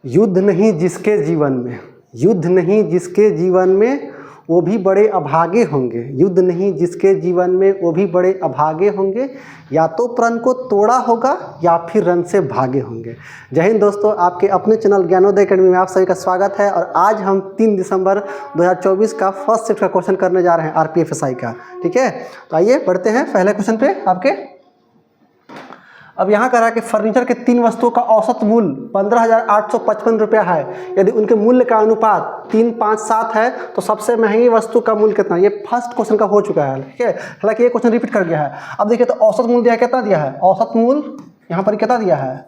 युद्ध नहीं जिसके जीवन में, युद्ध नहीं जिसके जीवन में वो भी बड़े अभागे होंगे। युद्ध नहीं जिसके जीवन में वो भी बड़े अभागे होंगे, या तो प्रण को तोड़ा होगा या फिर रन से भागे होंगे। जय हिंद दोस्तों, आपके अपने चैनल ज्ञानोदय अकेडमी में आप सभी का स्वागत है। और आज हम 3 दिसंबर 2024 का फर्स्ट शिफ्ट का क्वेश्चन करने जा रहे हैं आरपीएफएसआई का। ठीक है, तो आइए बढ़ते हैं पहले क्वेश्चन पे आपके। अब यहाँ कह रहा है कि फर्नीचर के 3 वस्तुओं का औसत मूल्य 15,855 रुपया है। यदि उनके मूल्य का अनुपात 3, 5, 7 है तो सबसे महंगी वस्तु का मूल्य कितना। ये फर्स्ट क्वेश्चन का हो चुका है, ठीक है। हालांकि ये क्वेश्चन रिपीट कर गया है। अब देखिए तो औसत मूल्य दिया है, कितना दिया है औसत मूल्य, यहाँ पर कितना दिया है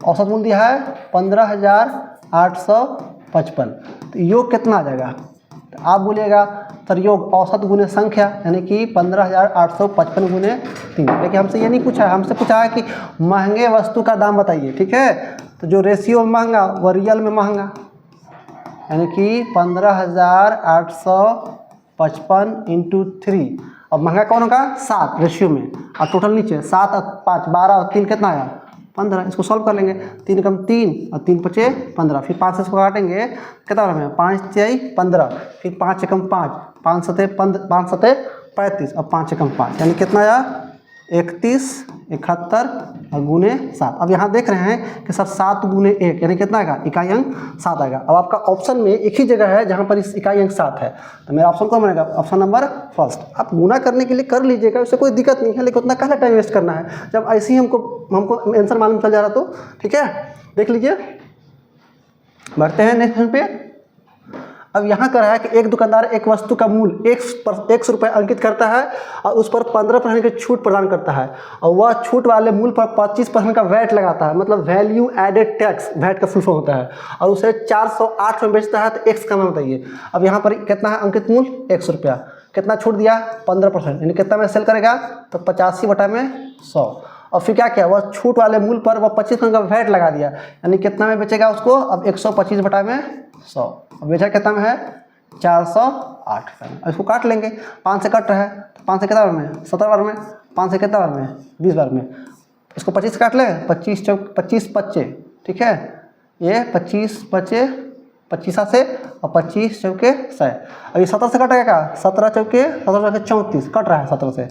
औसत मूल्य दिया है 15,855। तो योग कितना आ जाएगा, तो आप बोलिएगा सर योग औसत गुने संख्या, यानी कि 15,855 गुने 3। लेकिन हमसे ये नहीं पूछा है, हमसे पूछा है कि महंगे वस्तु का दाम बताइए। ठीक है, तो जो रेशियो में महंगा वो रियल में महंगा, यानी कि 15,855 इंटू 3। अब महंगा कौन होगा 7 रेशियो में, और टोटल नीचे 7 और 5 12 और 3 कितना आया 15। इसको सॉल्व कर लेंगे, 3 कम 3 और 3 पचे 15। फिर 5 से इसको काटेंगे, कितना में 5 6 15, फिर 5 कम 5 5 7 5 7 35 और 5 कम 5, यानी कितना आया 31 71 और गुने 7। अब यहाँ देख रहे हैं कि सर 7 गुने 1 यानी कितना आएगा, इकाई अंक 7 आएगा। अब आपका ऑप्शन में एक ही जगह है जहाँ पर इस इकाई अंक 7 है, तो मेरा ऑप्शन कौन बनेगा, ऑप्शन नंबर फर्स्ट। आप गुना करने के लिए कर लीजिएगा, उससे कोई दिक्कत नहीं है, लेकिन उतना काहला टाइम वेस्ट करना है जब ऐसे ही हमको आंसर मालूम चल जा रहा तो। ठीक है, देख लीजिए, बढ़ते हैं नेक्स्ट क्वेश्चन पे। अब यहाँ कर रहा है कि एक दुकानदार एक वस्तु का मूल्य 100 रुपये अंकित करता है और उस पर 15% की छूट प्रदान करता है, और वह छूट वाले मूल्य पर 25% का वैट लगाता है, मतलब वैल्यू एडेड टैक्स, वैट का फुल फॉर्म होता है, और उसे 408 में बेचता है, तो एक्स का नाम बताइए। अब यहाँ पर कितना है अंकित मूल्य 100 रुपया, कितना छूट दिया 15%, यानी कितना में सेल करेगा तो 85/100। और फिर क्या किया, वह छूट वाले मूल्य पर वह 25% का वैट लगा दिया, यानी कितना में बेचेगा उसको, अब 125/100। अब बेचा कितना में है 408 रुपये। इसको काट लेंगे, 5 से कट रहा है, तो 5 से कितना बार में 17 बार में, 5 से कितना बार में 20 बार में। इसको 25 से काट लें, 25 चौक 25 पच्चे, ठीक है, ये 25 पच्चे 25 से और 25 चौके 100। अब ये 17 से कटेगा, 17 चौके 34 कट रहा है 17 से,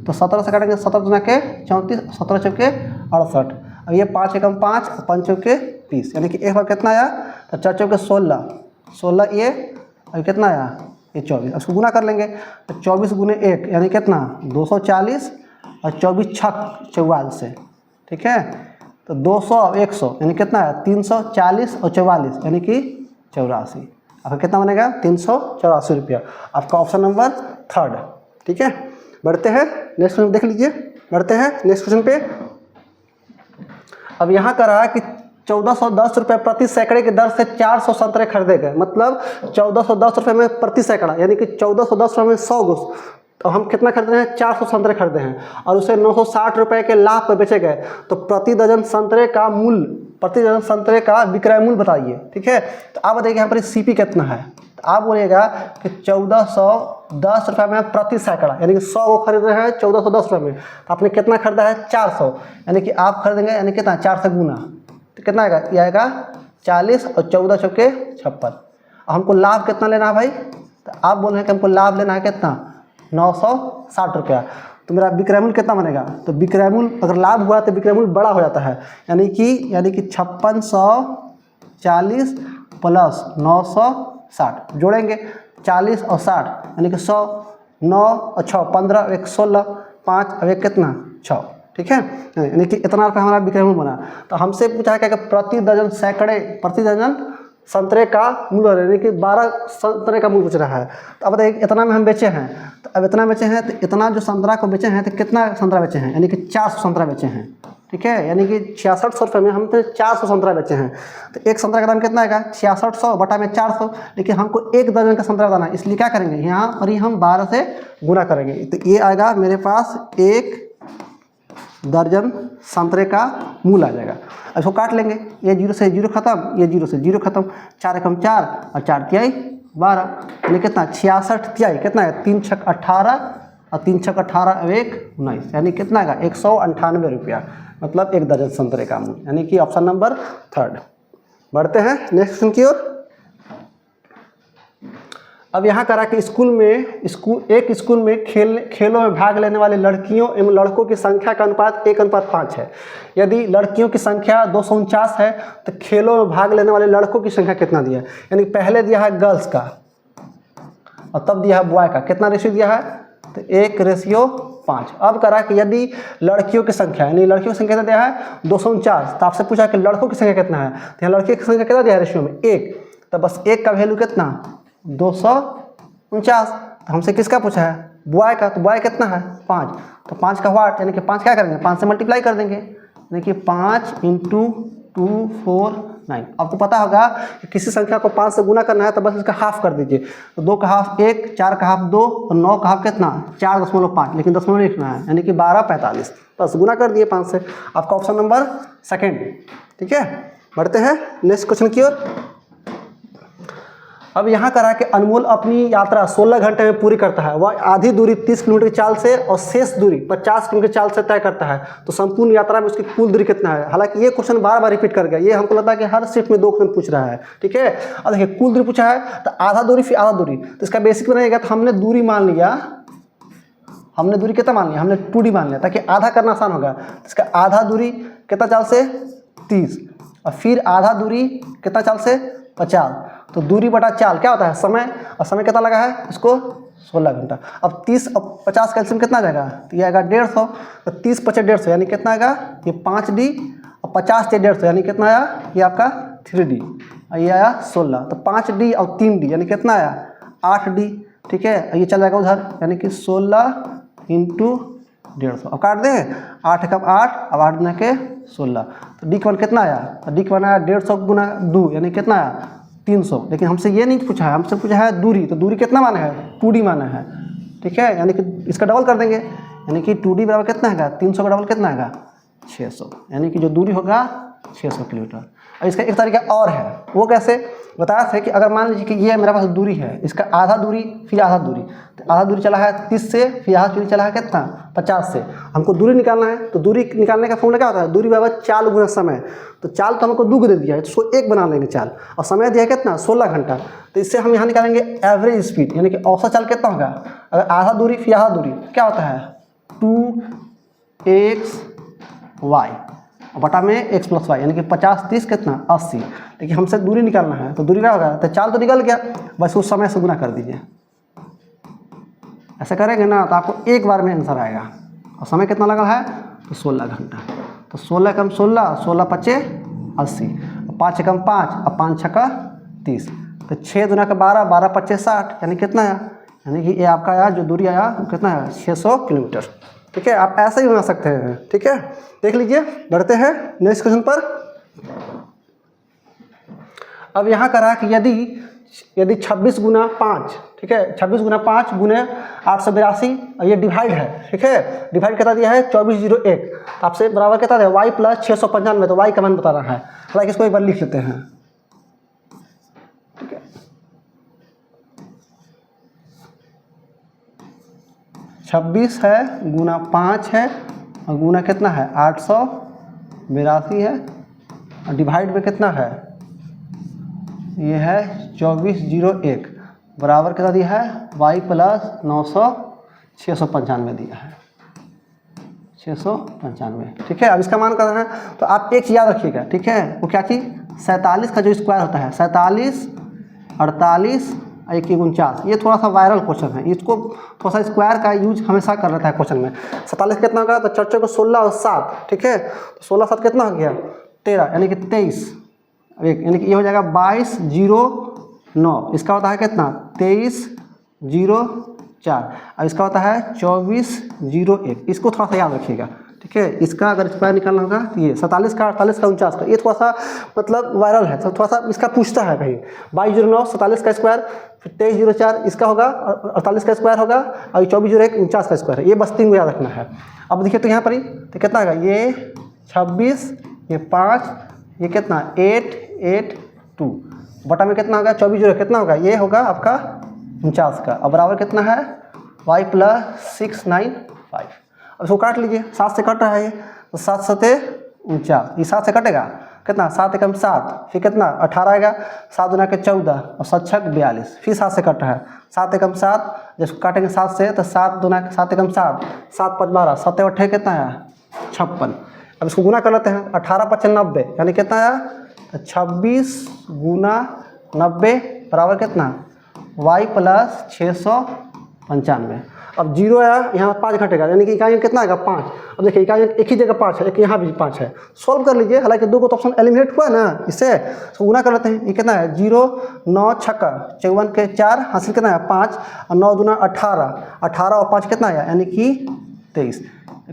तो 17 से काटेंगे 17 दुना के 34, 17 चौके 68। अब ये 5 एकम 5 और 5 चौके 30, यानी कि एक बार कितना आया, तो 4 चौके 16 ये, और कितना आया ये 24। इसको गुना कर लेंगे, तो 24 गुने 1 यानी कितना 240, और 24 छक 44 से, ठीक है, तो 200 और 100 यानी कितना है 340 और 44 यानी कि 84। आपका कितना बनेगा 384 रुपया। आपका ऑप्शन नंबर 3। ठीक है, बढ़ते हैं नेक्स्ट क्वेश्चन, देख लीजिए, बढ़ते हैं नेक्स्ट क्वेश्चन पे। अब यहाँ का रहा कि 1410 रुपये प्रति सैकड़े की दर से 400 संतरे खरीदे गए, मतलब 1410 रुपये में प्रति सैकड़ा, यानी कि 1410 रुपये में 100 गोस, तो हम कितना खरीदे हैं 400 संतरे खरीदे हैं, और उसे 960 रुपये के लाभ पर बेचे गए, तो प्रति दर्जन संतरे का मूल्य, प्रति दर्जन संतरे का विक्रय मूल्य बताइए। ठीक है, तो आप बताइए यहाँ पर सीपी कितना है, तो आप बोलिएगा कि 1410 रुपये में प्रति सैकड़ा, यानी कि 100 को खरीद रहे हैं 1410 रुपये में, तो आपने कितना खरीदा है 400, यानी कि आप खरीदेंगे यानी कितना 4 से गुना, तो कितना आएगा, ये आएगा 40 और 14 चौके 56। हमको लाभ कितना लेना है भाई, तो आप बोल रहे हैं कि हमको लाभ लेना है कितना 960 रुपया, तो मेरा विक्रय मूल्य कितना बनेगा, तो विक्रय मूल्य अगर लाभ हुआ तो विक्रय मूल्य बड़ा हो जाता है, यानी कि 5640 प्लस 960 जोड़ेंगे 40 और 60 यानी कि 100, 9 और 6 15, 1 16, 5 और 1 कितना 6, ठीक है, यानी कि इतना रुपये हमारा विक्रय मूल्य बना। तो हमसे पूछा है कि प्रति दर्जन सैकड़े, प्रति दर्जन संतरे का मूल्य, यानी कि 12 संतरे का मूल्य पूछ रहा है। तो अब बताइए इतना में हम बेचे हैं, तो अब इतना बेचे हैं, तो इतना जो संतरा को बेचे हैं तो कितना संतरा बेचे हैं, यानी कि 400 संतरा बेचे हैं। ठीक है, यानी कि 6600 रुपये में हम तो 400 संतरा बेचे हैं, तो एक संतरा का दाम कितना आएगा 6600 बटा में 400, लेकिन हमको 1 दर्जन का संतरा बताना है, इसलिए क्या करेंगे यहाँ पर ही हम 12 से गुना करेंगे, तो ये आएगा मेरे पास 1 दर्जन संतरे का मूल आ जाएगा। इसको काट लेंगे, ये 0 से 0 खत्म, ये 0 से 0 खत्म, 4 एकम 4 और 4 तिहाई 12, यानी कितना 66 तिहाई कितना है 3 छक 18 और 3 छक 18 और 1 19, यानी कितना आएगा 198 रुपया। मतलब 1 दर्जन संतरे का मूल्य, यानी कि ऑप्शन नंबर 3। बढ़ते हैं नेक्स्ट क्वेश्चन की ओर। अब यहाँ करा कि एक स्कूल में खेलों में भाग लेने वाले लड़कियों एवं लड़कों की संख्या का अनुपात 1:5 है। यदि लड़कियों की संख्या 249 है तो खेलों में भाग लेने वाले लड़कों की संख्या कितना दिया है? यानी पहले दिया है गर्ल्स का और तब दिया है बॉय का। कितना रेशियो दिया है? तो 1:5। अब करा कि यदि लड़कियों की संख्या, यानी लड़कियों की संख्या कितना दिया है? 249। तो आपसे पूछा कि लड़कों की संख्या कितना है, तो यहाँ लड़कियों की संख्या कितना दिया है रेशियो में? 1। तो बस 1 का वैल्यू कितना? 249। तो हमसे किसका पूछा है? बॉय का। तो बॉय कितना है? 5। तो 5 का वाट, यानी कि 5 क्या करेंगे? 5 से मल्टीप्लाई कर देंगे, यानी कि 5 × 249। आपको पता होगा कि किसी संख्या को 5 से गुना करना है तो बस इसका हाफ कर दीजिए। तो 2 का हाफ 1, 4 का हाफ 2 और 9 का हाफ कितना? 4.5, लेकिन दशमलव लिखना है, यानी कि 12:45। बस गुना कर दिए 5 से। आपका ऑप्शन नंबर 2। ठीक है, बढ़ते हैं नेक्स्ट क्वेश्चन की ओर। अब यहाँ करा कि अनमोल अपनी यात्रा 16 घंटे में पूरी करता है। वह आधी दूरी 30 किलोमीटर की चाल से और शेष दूरी 50 किलोमीटर की चाल से तय करता है, तो संपूर्ण यात्रा में उसकी कुल दूरी कितना है? हालांकि ये क्वेश्चन बार बार रिपीट कर गया, ये हमको लगता है कि हर शिफ्ट में 2 क्वेश्चन पूछ रहा है। ठीक है, अब देखिए कुल दूरी पूछा है तो आधा दूरी फिर आधा दूरी, तो इसका बेसिक बनाएगा। तो हमने दूरी मान लिया, हमने दूरी कितना मान लिया? हमने 2D मान लिया ताकि आधा करना आसान होगा। तो इसका आधा दूरी कितना चाल से? 30, और फिर आधा दूरी कितना चाल से? 50। तो दूरी बटा चाल क्या होता है? समय। और समय कितना लगा है इसको? 16 घंटा। अब 30 और 50 का एलसीएम कितना जाएगा? तो ये आएगा 150। तो 30 × 50 150, यानी कितना आएगा? ये 5D, और 50 से 150, यानी कितना आया? ये आपका 3D, और ये आया 16। तो 5D और 3D, यानी कितना आया? 8D। ठीक है, ये चल जाएगा उधर, यानी कि 16 × 150। अब काट दें, 8 × 8, अब 8 गुना के 16। तो D का मान कितना आया? तो D का मान आया 150 × 2, यानी कितना आया? 300। लेकिन हमसे ये नहीं पूछा है, हमसे पूछा है दूरी। तो दूरी कितना माना है? 2D माना है। ठीक है, यानी कि इसका डबल कर देंगे, यानी कि 2D बराबर कितना है? 300 का डबल कितना है? 600। यानी कि जो दूरी होगा 600 किलोमीटर। अब इसका एक तरीका और है, वो कैसे बताया था कि अगर मान लीजिए कि ये मेरे पास दूरी है, इसका आधा दूरी फिर आधा दूरी, तो आधा दूरी चला है 30 से, फिर आधा दूरी चला है कितना? 50 से। हमको दूरी निकालना है, तो दूरी निकालने का फॉर्मूला क्या होता है? दूरी बराबर चाल गुना समय। तो चाल तो हमको 2 दे दिया है, तो उसको 1 बना लेंगे चाल, और समय दिया है कितना? 16 घंटा। तो इससे हम यहाँ निकालेंगे एवरेज स्पीड, यानी कि औसत चाल कितना होगा? अगर आधा दूरी फिर आधा दूरी क्या होता है? 2xy बटा में x + y, यानी कि 50 30 कितना? 80। लेकिन हमसे दूरी निकालना है, तो दूरी क्या होगा? तो चाल तो निकल गया, बस उस समय से गुना कर दीजिए। ऐसा करेंगे ना तो आपको एक बार में आंसर आएगा। और समय कितना लगा है? तो 16 घंटा। तो 16 × 16, 16 × 5 80, 5 × 5 और 5 × 6 30। तो 6 × 12, 12 × 5 60, यानी कितना आया? यानी कि ये आपका आया, जो दूरी आया वो कितना है? 600 किलोमीटर। ठीक है, आप ऐसे ही बना सकते हैं। ठीक है, देख लीजिए। बढ़ते हैं नेक्स्ट क्वेश्चन पर। अब यहाँ करा कि यदि 26 × 5, ठीक है, 26 × 5 × 882, और ये डिवाइड है। ठीक है, डिवाइड कितना दिया है? 2401। तो आपसे बराबर कितना है? y + 695। तो y का मान बता रहा है, हालांकि इसको एक बार लिख लेते हैं। ठीक है, 26 है गुना 5 है और गुना कितना है? 882 है, और डिवाइड में कितना है? ये है 2401, बराबर कितना दिया है? y + 695 दिया है, 695। ठीक है, अब इसका मान करना है, तो आप एक चीज़ याद रखिएगा। ठीक है, वो क्या चीज़? 47 का जो स्क्वायर होता है, 47 48 और 1 × 49, ये थोड़ा सा वायरल क्वेश्चन है, इसको थोड़ा सा स्क्वायर का यूज हमेशा कर रहता है क्वेश्चन में। 47 कितना होगा? तो 4 को 16 और 7। ठीक है, तो 16 7 कितना हो गया? 13, यानी कि 23। एक, यानी कि ये हो जाएगा 2209। इसका होता है कितना? 2304। अब इसका होता है 2401। इसको थोड़ा सा याद रखिएगा। ठीक है, इसका अगर स्क्वायर निकालना होगा तो ये 47 का 48 का 49 का, ये थोड़ा सा मतलब वायरल है, तो थोड़ा सा इसका पूछता है कहीं। 2209 47 का स्क्वायर, फिर 2304 इसका होगा, 48 का स्क्वायर होगा, और 2401 49 का स्क्वायर है। ये बस 3 को याद रखना है। अब देखिए तो यहाँ पर ही तो कितना आएगा? ये 26, ये 5, ये कितना? 882 बटा में कितना होगा? 2401 कितना होगा? ये होगा आपका 49 का, और बराबर कितना है? y + 695। अब इसको काट लीजिए, 7 से कट रहा है ये, तो 7 सते 49, ये 7 से कटेगा कितना, 7 एकम 7, फिर कितना 18 आएगा, 7 दूना के 14 और 7 छक 42, फिर 7 से कट रहा है, 7 एकम 7, जब काटेंगे 7 से तो 7 दूना 7 एकम 7, 7 5 12, 7 8 कितना है 56। अब इसको गुना कर लेते हैं, 18 5 90 यानी कितना आया, तो 26 गुना 90 बराबर कितना y प्लस 695। अब जीरो आया, यहाँ 5 घटेगा यानी कि इकाई कितना आएगा 5। अब देखिए इकाई एक ही जगह 5 है, एक यहाँ भी 5 है, सॉल्व कर लीजिए। हालांकि 2 को तो ऑप्शन एलिमिनेट हुआ ना, इससे तो गुना कर लेते हैं। ये कितना है 0 9 छक्का 54 के 4 हासिल कितना है 5 और 9 दूना 18, 18 और 5 कितना आया यानी कि 23।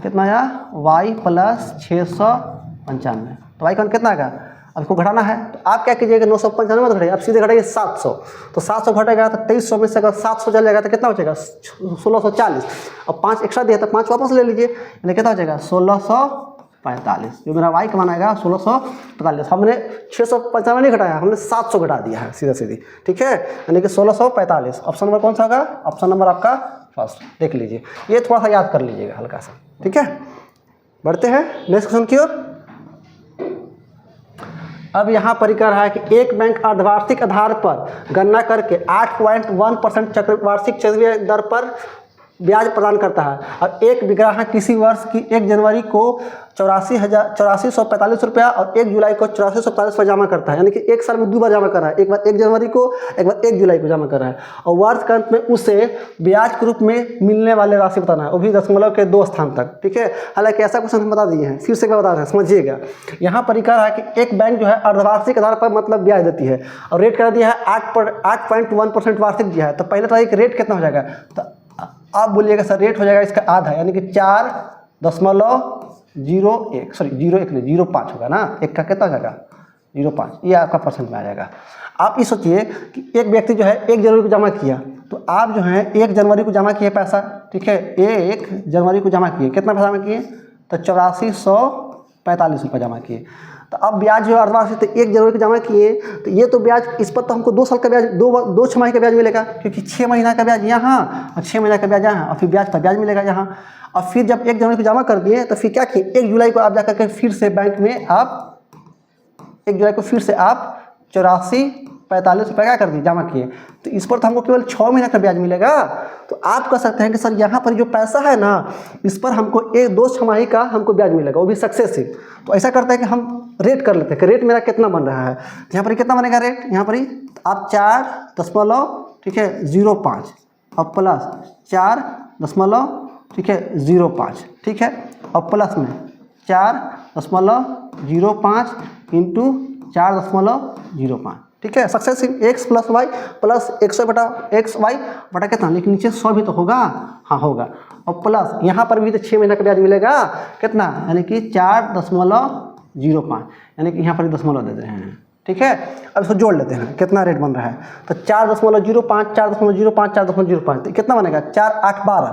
कितना आया y प्लस 695। तो y का कितना आएगा, अब इसको घटाना है तो आप क्या कीजिएगा 995 मत घटाइए, आप सीधे घटाइए 700। तो 700 घटेगा तो 2300 में से अगर 700 चल जाएगा तो कितना हो जाएगा 1640, और 5 एक्स्ट्रा दिया तो 5 वापस ले लीजिए, यानी कितना हो जाएगा 1645। जो मेरा y का मान आएगा 1645। हमने 695 नहीं घटाया, हमने 700 घटा दिया है सीधा सीधी, ठीक है, यानी कि 1645। ऑप्शन नंबर कौन सा होगा, ऑप्शन नंबर आपका फर्स्ट, देख लीजिए, ये थोड़ा सा याद कर लीजिएगा हल्का सा, ठीक है। बढ़ते हैं नेक्स्ट क्वेश्चन की ओर। अब यहाँ पर कह रहा है कि एक बैंक अर्धवार्षिक आधार पर गणना करके 8.1% वार्षिक चक्रवृद्धि दर पर ब्याज प्रदान करता है, और एक ग्राहक किसी वर्ष की 1 जनवरी को 84,445 रुपया और 1 जुलाई को 8445 रुपया जमा करता है, यानी कि एक साल में 2 बार जमा कर रहा है, एक बार 1 जनवरी को, एक बार 1 जुलाई को जमा कर रहा है, और वर्ष के अंत में उसे ब्याज के रूप में मिलने वाले राशि बताना है, वो भी दशमलव के 2 स्थान तक, ठीक है। हालांकि ऐसा क्वेश्चन हम बता दिए हैं, फिर से क्या बता रहे हैं समझिएगा। यहाँ पर कह रहा है कि एक बैंक जो है अर्धवार्षिक आधार पर मतलब ब्याज देती है, और रेट कर दिया है 8.1% वार्षिक दिया है, तो पहले तो एक रेट कितना हो जाएगा, तो आप बोलिएगा सर रेट हो जाएगा इसका आधा, यानी कि 4.01, सॉरी 0.1 नहीं 0.5 होगा ना, एक का कितना हो जाएगा 0.5, ये आपका परसेंट में आ जाएगा। आप ये सोचिए कि एक व्यक्ति जो है 1 जनवरी को जमा किया, तो आप जो है 1 जनवरी को जमा किए पैसा, ठीक है, 1 जनवरी को जमा किए, कितना पैसा में किए, तो 8445 रुपये जमा किए। तो अब ब्याज जो अर्धवार्षिक तो 1 जनवरी को जमा किए, तो ये तो ब्याज इस पर तो हमको 2 साल का ब्याज, 2 छमाही का ब्याज मिलेगा, क्योंकि 6 महीना का ब्याज यहाँ और 6 महीना का ब्याज यहाँ, और फिर ब्याज पर ब्याज मिलेगा यहाँ। और फिर जब 1 जनवरी को जमा कर दिए तो फिर क्या किए, 1 जुलाई को आप जाकर के फिर से बैंक में आप 1 जुलाई को फिर से आप 8445 रुपये क्या कर दिए जमा किए, तो इस पर तो हमको केवल 6 महीना का ब्याज मिलेगा। तो आप कह सकते हैं कि सर यहाँ पर जो पैसा है ना, इस पर हमको 1-2 छमाही का हमको ब्याज मिलेगा, वो भी सक्सेसिव। तो ऐसा करते हैं कि हम रेट कर लेते हैं कि रेट मेरा कितना बन रहा है। यहाँ पर कितना बनेगा रेट, यहाँ पर आप 4.05, ठीक है 0.5 और प्लस 4.05, ठीक है 0.5, ठीक है, और प्लस में 4.05 इंटू 4.05, ठीक है, successive x plus y plus 100 बटा x वाई बटा कितना, लेकिन नीचे 100 भी तो होगा, हाँ होगा, और प्लस यहाँ पर भी तो 6 महीना का ब्याज मिलेगा कितना, यानी कि 4.05, यानी कि यहाँ पर दशमलव दे रहे हैं, ठीक है। अब इसको जोड़ लेते हैं कितना रेट बन रहा है, तो 4.05 4.05 4.05, तो कितना बनेगा 4 8 12,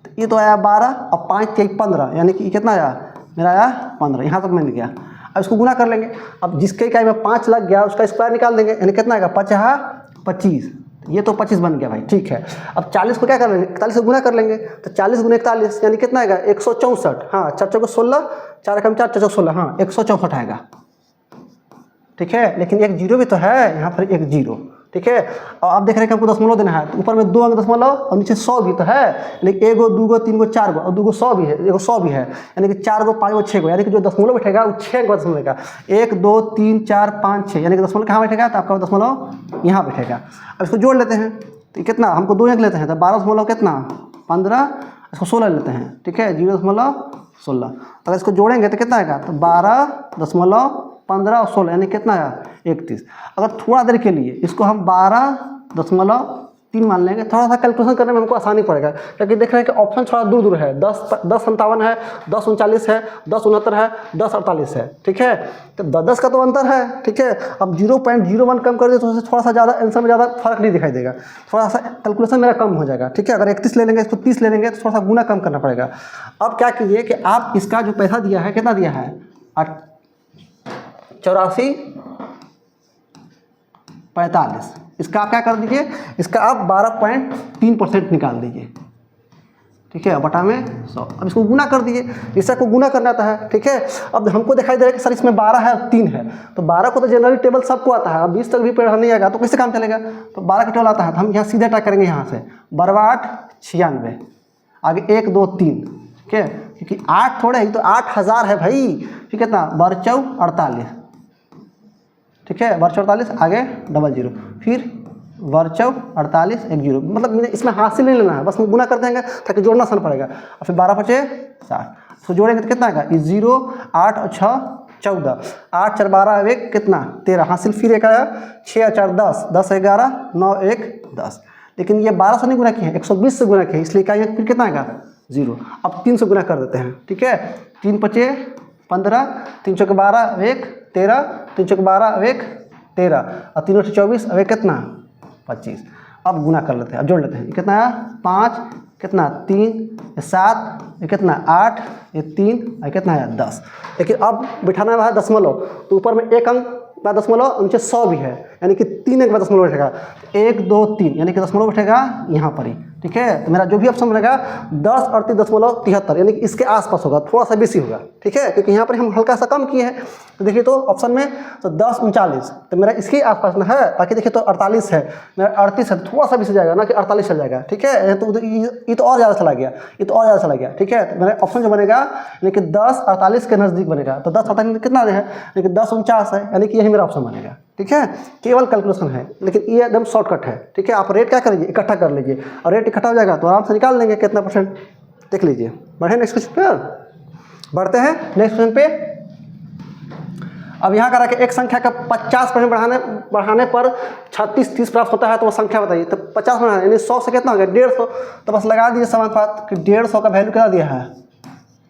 तो ये तो आया 12 और 5 3 15, यानी कि कितना आया मेरा आया 15, यहाँ तक मिल गया। अब इसको गुना कर लेंगे, अब जिसके इकाई में 5 लग गया उसका स्क्वायर निकाल देंगे, यानी कितना आएगा 5 25, ये तो 25 बन गया भाई, ठीक है। अब 40 को क्या कर लेंगे, 41 से गुना कर लेंगे, तो 40 गुना 41 यानी कितना आएगा 164, हाँ 4 4 16, 4 कम 4 4 16, हाँ 164 आएगा, ठीक है। लेकिन एक जीरो भी तो है यहाँ पर, एक जीरो, ठीक है। और आप देख रहे हैं कि हमको दशमलव देना है, तो ऊपर में 2 अंक दशमलव और नीचे 100 भी तो है, लेकिन 1 2 3 4 और 2 100 भी है, 100 भी है, यानी कि 4 5 6, यानी कि जो दशमलव बैठेगा वो 6 का दशमलव बैठेगा, 1 2 3 4 5 6, यानी कि दशमलव कहाँ बैठेगा, तो आपका दशमलव यहाँ बैठेगा। अब इसको जोड़ लेते हैं, तो कितना हमको 2 अंक लेते हैं, तो 12 दशमलव कितना 15, इसको 16 लेते हैं, ठीक है 0.16। अगर इसको जोड़ेंगे तो कितना आएगा, तो 12.15 और 16, यानी कितना आया 31। अगर थोड़ा देर के लिए इसको हम 12.3 मान लेंगे, थोड़ा सा कैलकुलेशन करने में हमको आसानी पड़ेगा, क्योंकि देख रहे हैं कि ऑप्शन थोड़ा दूर दूर है, 10.57 है, 10.39 है, 10.69 है, 10.48 है, ठीक है, तो 10 का तो अंतर है, ठीक है। अब 0.01 कम कर दे तो थोड़ा सा ज़्यादा आंसर में ज़्यादा फर्क नहीं दिखाई देगा, थोड़ा सा कैलकुलेशन मेरा कम हो जाएगा, ठीक है। अगर 31 ले लेंगे, इसको 30 ले लेंगे, तो थोड़ा सा गुना कम करना पड़ेगा। अब क्या कीजिए कि आप इसका जो पैसा दिया है, कितना दिया है 84.45, इसका आप क्या कर दीजिए, इसका आप 12.3% निकाल दीजिए, ठीक है, बटा में 100। अब इसको गुना कर दिए, इससे को गुना करना आता है, ठीक है। अब हमको दिखाई दे रहा है कि सर इसमें 12 है और 3 है, तो 12 को तो जनरली टेबल सबको आता है, अब 20 तक भी पढ़ा नहीं आएगा तो कैसे काम चलेगा। तो 12 का टेबल आता है तो हम यहाँ सीधे अटैक करेंगे, यहाँ से 12 8 96, आगे 1 2 3, ठीक है, क्योंकि 8 थोड़े ही तो 8000 है भाई, ठीक है। कितना 12 48, ठीक है, 12 48, आगे 00, फिर 12 48 1 0, मतलब इसमें हासिल नहीं लेना है, बस गुना कर देंगे ताकि जोड़ना आसान पड़ेगा। और फिर 12 5 60, तो जोड़ेंगे तो कितना आएगा, 0 8 और 6 14, 8 4 12 1 कितना 13, हासिल फिर एक आया, 6 और 4 10, 10 11 9 1 10, लेकिन ये 12 से नहीं गुना किए हैं, 120 से गुना किए हैं, इसलिए क्या फिर कितना आएगा 0। अब 3 से गुना कर देते हैं, ठीक है, 3 5 15, 3 चौके 12 1 13, 3 चौके 12 1 13, और 3 8 24, अब कितना 25। अब गुना कर लेते हैं, अब जोड़ लेते हैं, ये कितना है 5, कितना 3, 7, ये कितना 8, ये 3, ये कितना है 10। लेकिन अब बिठाना है दशमलव, तो ऊपर में एक अंक बाद दशमलव, नीचे 100 भी है, यानी कि 3 अंक बाद दशमलव बैठेगा, 1 2 3, यानी कि दशमलव बैठेगा यहाँ पर ही, ठीक है। तो मेरा जो भी ऑप्शन बनेगा 10 38.73, यानी कि इसके आसपास होगा, थोड़ा सा बेसी होगा, ठीक है, क्योंकि यहाँ पर हम हल्का सा कम किए हैं। तो देखिए तो ऑप्शन में तो 10 39, तो मेरा इसके आसपास में है। बाकी देखिए तो 48 है, मेरा 38 है, थोड़ा सा बेसी जाएगा ना कि 48 चल जाएगा, ठीक है। तो ये तो और ज़्यादा चला गया, ये तो और ज़्यादा चला गया, ठीक है। तो मेरा ऑप्शन जो बनेगा यानी कि 10 48 के नज़दीक बनेगा, तो 10 48 कितना है, यानी कि 10 49 है, यानी कि यही मेरा ऑप्शन बनेगा, ठीक है। केवल कैलकुलेशन है, लेकिन ये एकदम शॉर्टकट है, ठीक है। आप रेट क्या करिए, इकट्ठा कर लीजिए, और रेट इकट्ठा हो जाएगा तो आराम से निकाल लेंगे कितना परसेंट, देख लीजिए। बढ़े नेक्स्ट क्वेश्चन पे, बढ़ते हैं नेक्स्ट क्वेश्चन पे। अब यहाँ करा कि एक संख्या का 50% बढ़ाने पर 36 30 प्राप्त होता है, तो वो संख्या बताइए। तो 50 बढ़ाना यानी 100 से कितना हो गया 150, तो बस लगा दीजिए समानुपात कि 150 का वैल्यू कितना दिया है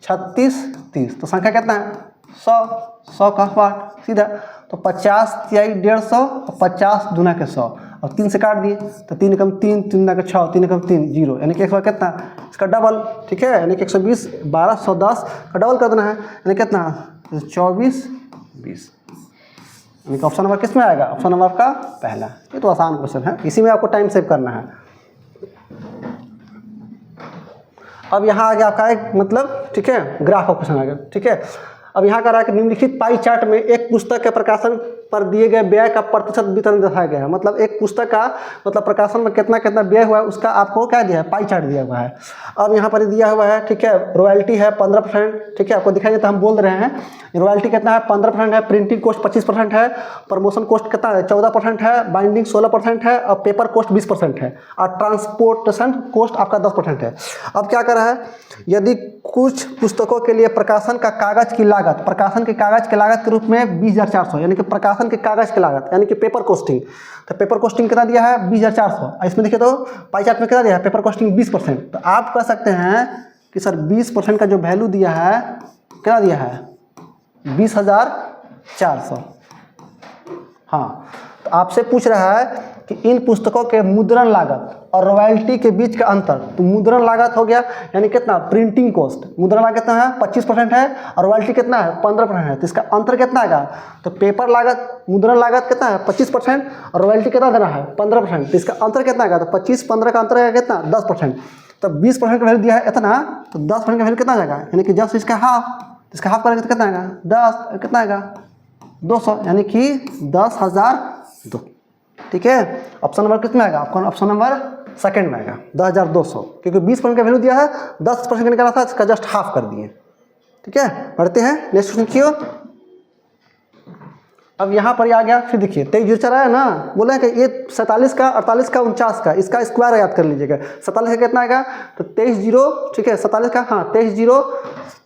36 30, तो संख्या कितना है 100 का 8 सीधा, तो 50 तिहाई 150 और 50 दूना के 100, और 3 से काट दिए तो 3 कम 3 3 दूना के 6 3 कम 3 0, यानी कि एक बार कितना इसका डबल, ठीक है, यानी कि 120 12 110 का डबल कर देना है, यानी कितना 24 20, यानी कि ऑप्शन नंबर किस में आएगा, ऑप्शन नंबर आपका पहला। ये तो आसान क्वेश्चन है, इसी में आपको टाइम सेव करना है। अब यहाँ आ गया आपका एक मतलब, ठीक है, ग्राफ का क्वेश्चन आ गया, ठीक है। अब यहाँ का रहा है कि निम्नलिखित पाई चार्ट में एक पुस्तक के प्रकाशन पर दिए गए व्यय का प्रतिशत वितरण दिखाया गया है। मतलब एक पुस्तक का मतलब प्रकाशन में कितना कितना व्यय हुआ है उसका आपको क्या दिया है, पाई चार्ट दिया हुआ है। अब यहाँ पर दिया हुआ है, ठीक है, रॉयल्टी है 15%, ठीक है, आपको दिखाई देता है, हम बोल रहे हैं रॉयल्टी कितना है 15% है, प्रिंटिंग कॉस्ट 25% है, प्रमोशन कॉस्ट कितना है 14% है, बाइंडिंग 16% है, और पेपर कॉस्ट 20% है, और ट्रांसपोर्टेशन कॉस्ट आपका 10% है। अब क्या कर रहा है, यदि कुछ पुस्तकों के लिए प्रकाशन का कागज की लागत, प्रकाशन के कागज के लागत के रूप में 20,400, यानी कि प्रकाशन के कागज की लागत यानी कि पेपर कॉस्टिंग, तो पेपर कॉस्टिंग कितना दिया है 20,400। इसमें देखिए तो पाई चार्ट में कितना दिया है पेपर कॉस्टिंग 20%, तो आप कह सकते हैं कि सर 20% का जो वैल्यू दिया है कितना दिया है 20,400। हाँ, तो आपसे पूछ रहा है कि इन पुस्तकों के मुद्रण लागत और रॉयल्टी के बीच का अंतर। तो मुद्रण लागत हो गया यानी कितना प्रिंटिंग कॉस्ट, मुद्रण लागत कितना है 25% है, और रॉयल्टी कितना है 15% है, तो इसका अंतर कितना आएगा, तो पेपर लागत मुद्रण लागत कितना है 25% और रॉयल्टी कितना देना है 15%, तो इसका अंतर कितना आएगा, तो 25-15 का अंतर आएगा कितना 10%। तो 20% का वैल्यू दिया है इतना, तो 10% का वैल्यू कितना जाएगा, यानी कि जस्ट इसका हाफ, इसका हाफ करेंगे तो कितना आएगा 10, कितना आएगा 200, यानी कि 10,002, ठीक है। ऑप्शन नंबर कितना आएगा, आपका ऑप्शन नंबर सेकंड में आएगा 10,200, क्योंकि 20% का वैल्यू दिया है 10% का निकाला था, इसका जस्ट हाफ कर दिए, ठीक है। बढ़ते हैं नेक्स्ट क्वेश्चन क्यों। अब यहाँ पर आ गया, फिर देखिए 23 चल रहा है ना, बोला है कि ये 47 का 48 का 49 का, इसका स्क्वायर याद कर लीजिएगा। 47 का कितना आएगा, तो 23 0, ठीक है, 47 का, हाँ 23 0,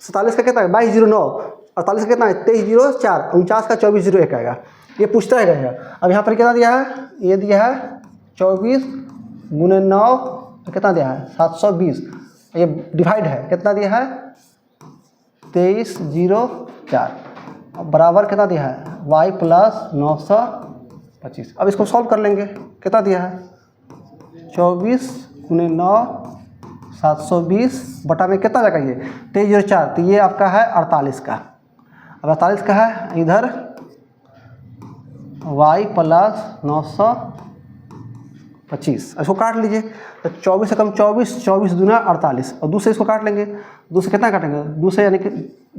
47 का कितना है 2209, 48 का कितना है 23 0 4, 49 का 24 0 1 आएगा। ये पूछता है रहेगा। अब यहाँ पर कितना दिया है, ये दिया है 24 गुने 9, कितना दिया है 720, ये डिवाइड है कितना दिया है 23 0 4, बराबर कितना दिया है y प्लस 925। अब इसको सॉल्व कर लेंगे, कितना दिया है 24 गुने 9 720 बटा में कितना जाएगा ये 23 0 4, तो ये आपका है 48 का। अब 48 का है इधर y प्लस 925 25। इसको काट लीजिए तो 24 से कम 24, 24 दूना 48 और दूसरे इसको काट लेंगे। दूसरे कितना काटेंगे? दूसरे यानी कि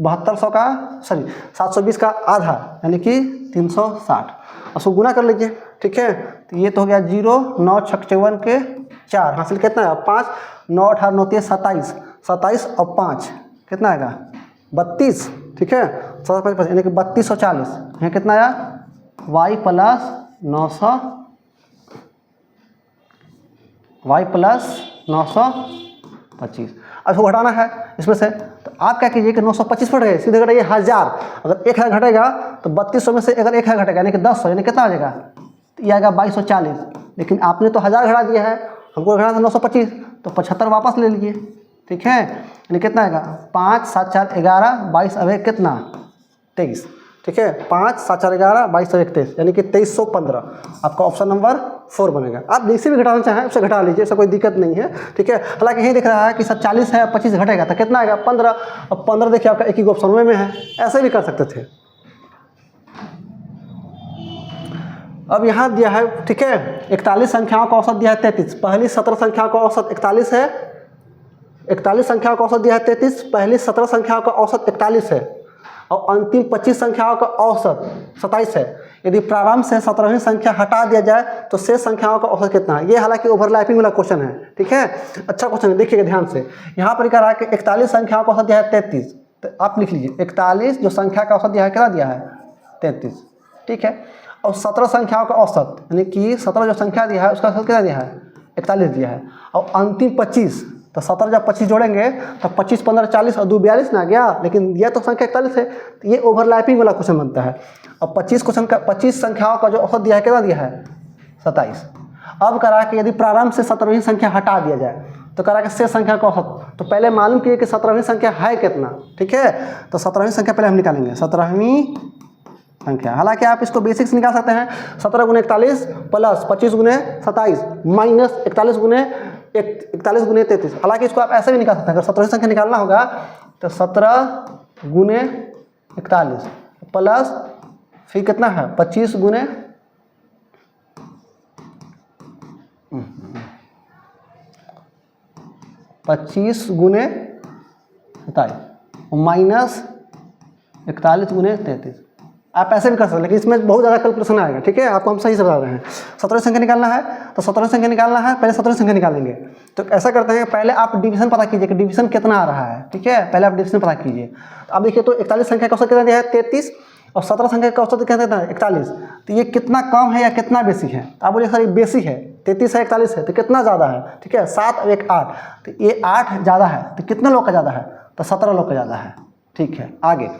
7200 का 720 का आधा यानी कि 360। उसको गुना कर लीजिए, ठीक है। तो ये तो हो गया 0, 9 6 54 के 4 हासिल कितना है 5, 9 18 9 3 27, 27 और 5 कितना आएगा 32, ठीक है। 7 यानी कि 3240। यहाँ कितना आया y प्लस 900 y प्लस 925। अब इसको घटाना है इसमें से, तो आप क्या कीजिए कि 925 पड़ गए, सीधे घटाइए 1000। अगर 1000 घटेगा तो 3200 में से अगर 1000 घटेगा यानी कि 1000 यानी कितना आ जाएगा, तो ये आएगा 2240। लेकिन आपने तो 1000 घटा दिया है, हमको घटाना था 925, तो 75 वापस ले लीजिए, ठीक है। यानी कितना आएगा 5 7 4 11 22 अब कितना 23, ठीक है। 5 7 4 11 22 और 23 यानी कि 2315 आपका ऑप्शन नंबर 4 बनेगा। आप जिससे भी घटाना चाहें उससे घटा लीजिए, इससे कोई दिक्कत नहीं है, ठीक है। हालांकि यही दिख रहा है कि 40 है 25 घटेगा तो कितना आएगा 15। अब 15 देखिए आपका एक ही ऑप्शन में है, ऐसे भी कर सकते थे। अब यहाँ दिया है, ठीक है, 41 संख्याओं का औसत दिया है 33। पहली 17 संख्याओं का औसत 41 है, 41 संख्याओं का औसत दिया है 33, पहली 17 संख्याओं का औसत 41 है और अंतिम 25 संख्याओं का औसत 27 है। यदि प्रारंभ से 17वीं संख्या हटा दिया जाए तो शेष संख्याओं का औसत कितना है। ये हालांकि ओवरलैपिंग वाला क्वेश्चन है, ठीक है, अच्छा क्वेश्चन है, देखिएगा ध्यान से। यहाँ पर कह रहा है कि 41 संख्याओं का औसत दिया है 33, तो आप लिख लीजिए 41 जो संख्या का औसत दिया है कितना दिया है 33, ठीक है। और 17 संख्याओं का औसत यानी कि 17 जो संख्या दिया है उसका औसत कितना दिया है 41 दिया है। और अंतिम 25, तो 17 जब 25 जोड़ेंगे तो 25 15 40 और 2 42 ना गया, लेकिन यह तो संख्या 41 है, तो ये ओवरलैपिंग वाला क्वेश्चन बनता है। और 25 संख्याओं का जो औसत दिया है कितना दिया है 27। अब करा कि यदि प्रारंभ से 17वीं संख्या हटा दिया जाए तो करा कि शेष संख्या का औसत, तो पहले मालूम किए कि 17वीं संख्या है कितना, ठीक है। तो 17वीं संख्या पहले हम निकालेंगे, 17वीं संख्या। हालांकि आप इसको बेसिक्स निकाल सकते हैं, 17 गुने 41 प्लस 25 गुने 27 माइनस 41 गुने 33। हालांकि इसको आप ऐसे भी निकाल सकते हैं, अगर 17वीं संख्या निकालना होगा तो 17 गुने 41 प्लस फिर कितना है 25 गुने 27 माइनस 41 गुने 33। आप ऐसे भी कर सकते हैं, लेकिन इसमें बहुत ज़्यादा कैलकुलेशन आएगा, ठीक है। आपको हम सही से बता रहे हैं। 17वीं संख्या निकालना है तो 17वीं संख्या निकालना है, पहले 17वीं संख्या निकालेंगे। तो ऐसा करते हैं, पहले आप डिवीजन पता कीजिए कि डिवीजन कितना आ रहा है, ठीक है। पहले आप डिवीजन पता कीजिए। तो आप देखिए तो 41 संख्या का औसत कितना दिया है 33 और 17 संख्या का औसत कितना है 41। तो ये कितना कम है या कितना बेसी है, तो आप बोलिए सर ये बेसी है, 33 है 41 है, तो कितना ज़्यादा है, ठीक है। 7 और 1 8, तो ये 8 ज़्यादा है, तो कितने लोग का ज़्यादा है, तो 17 लोग का ज़्यादा है, ठीक है। आगे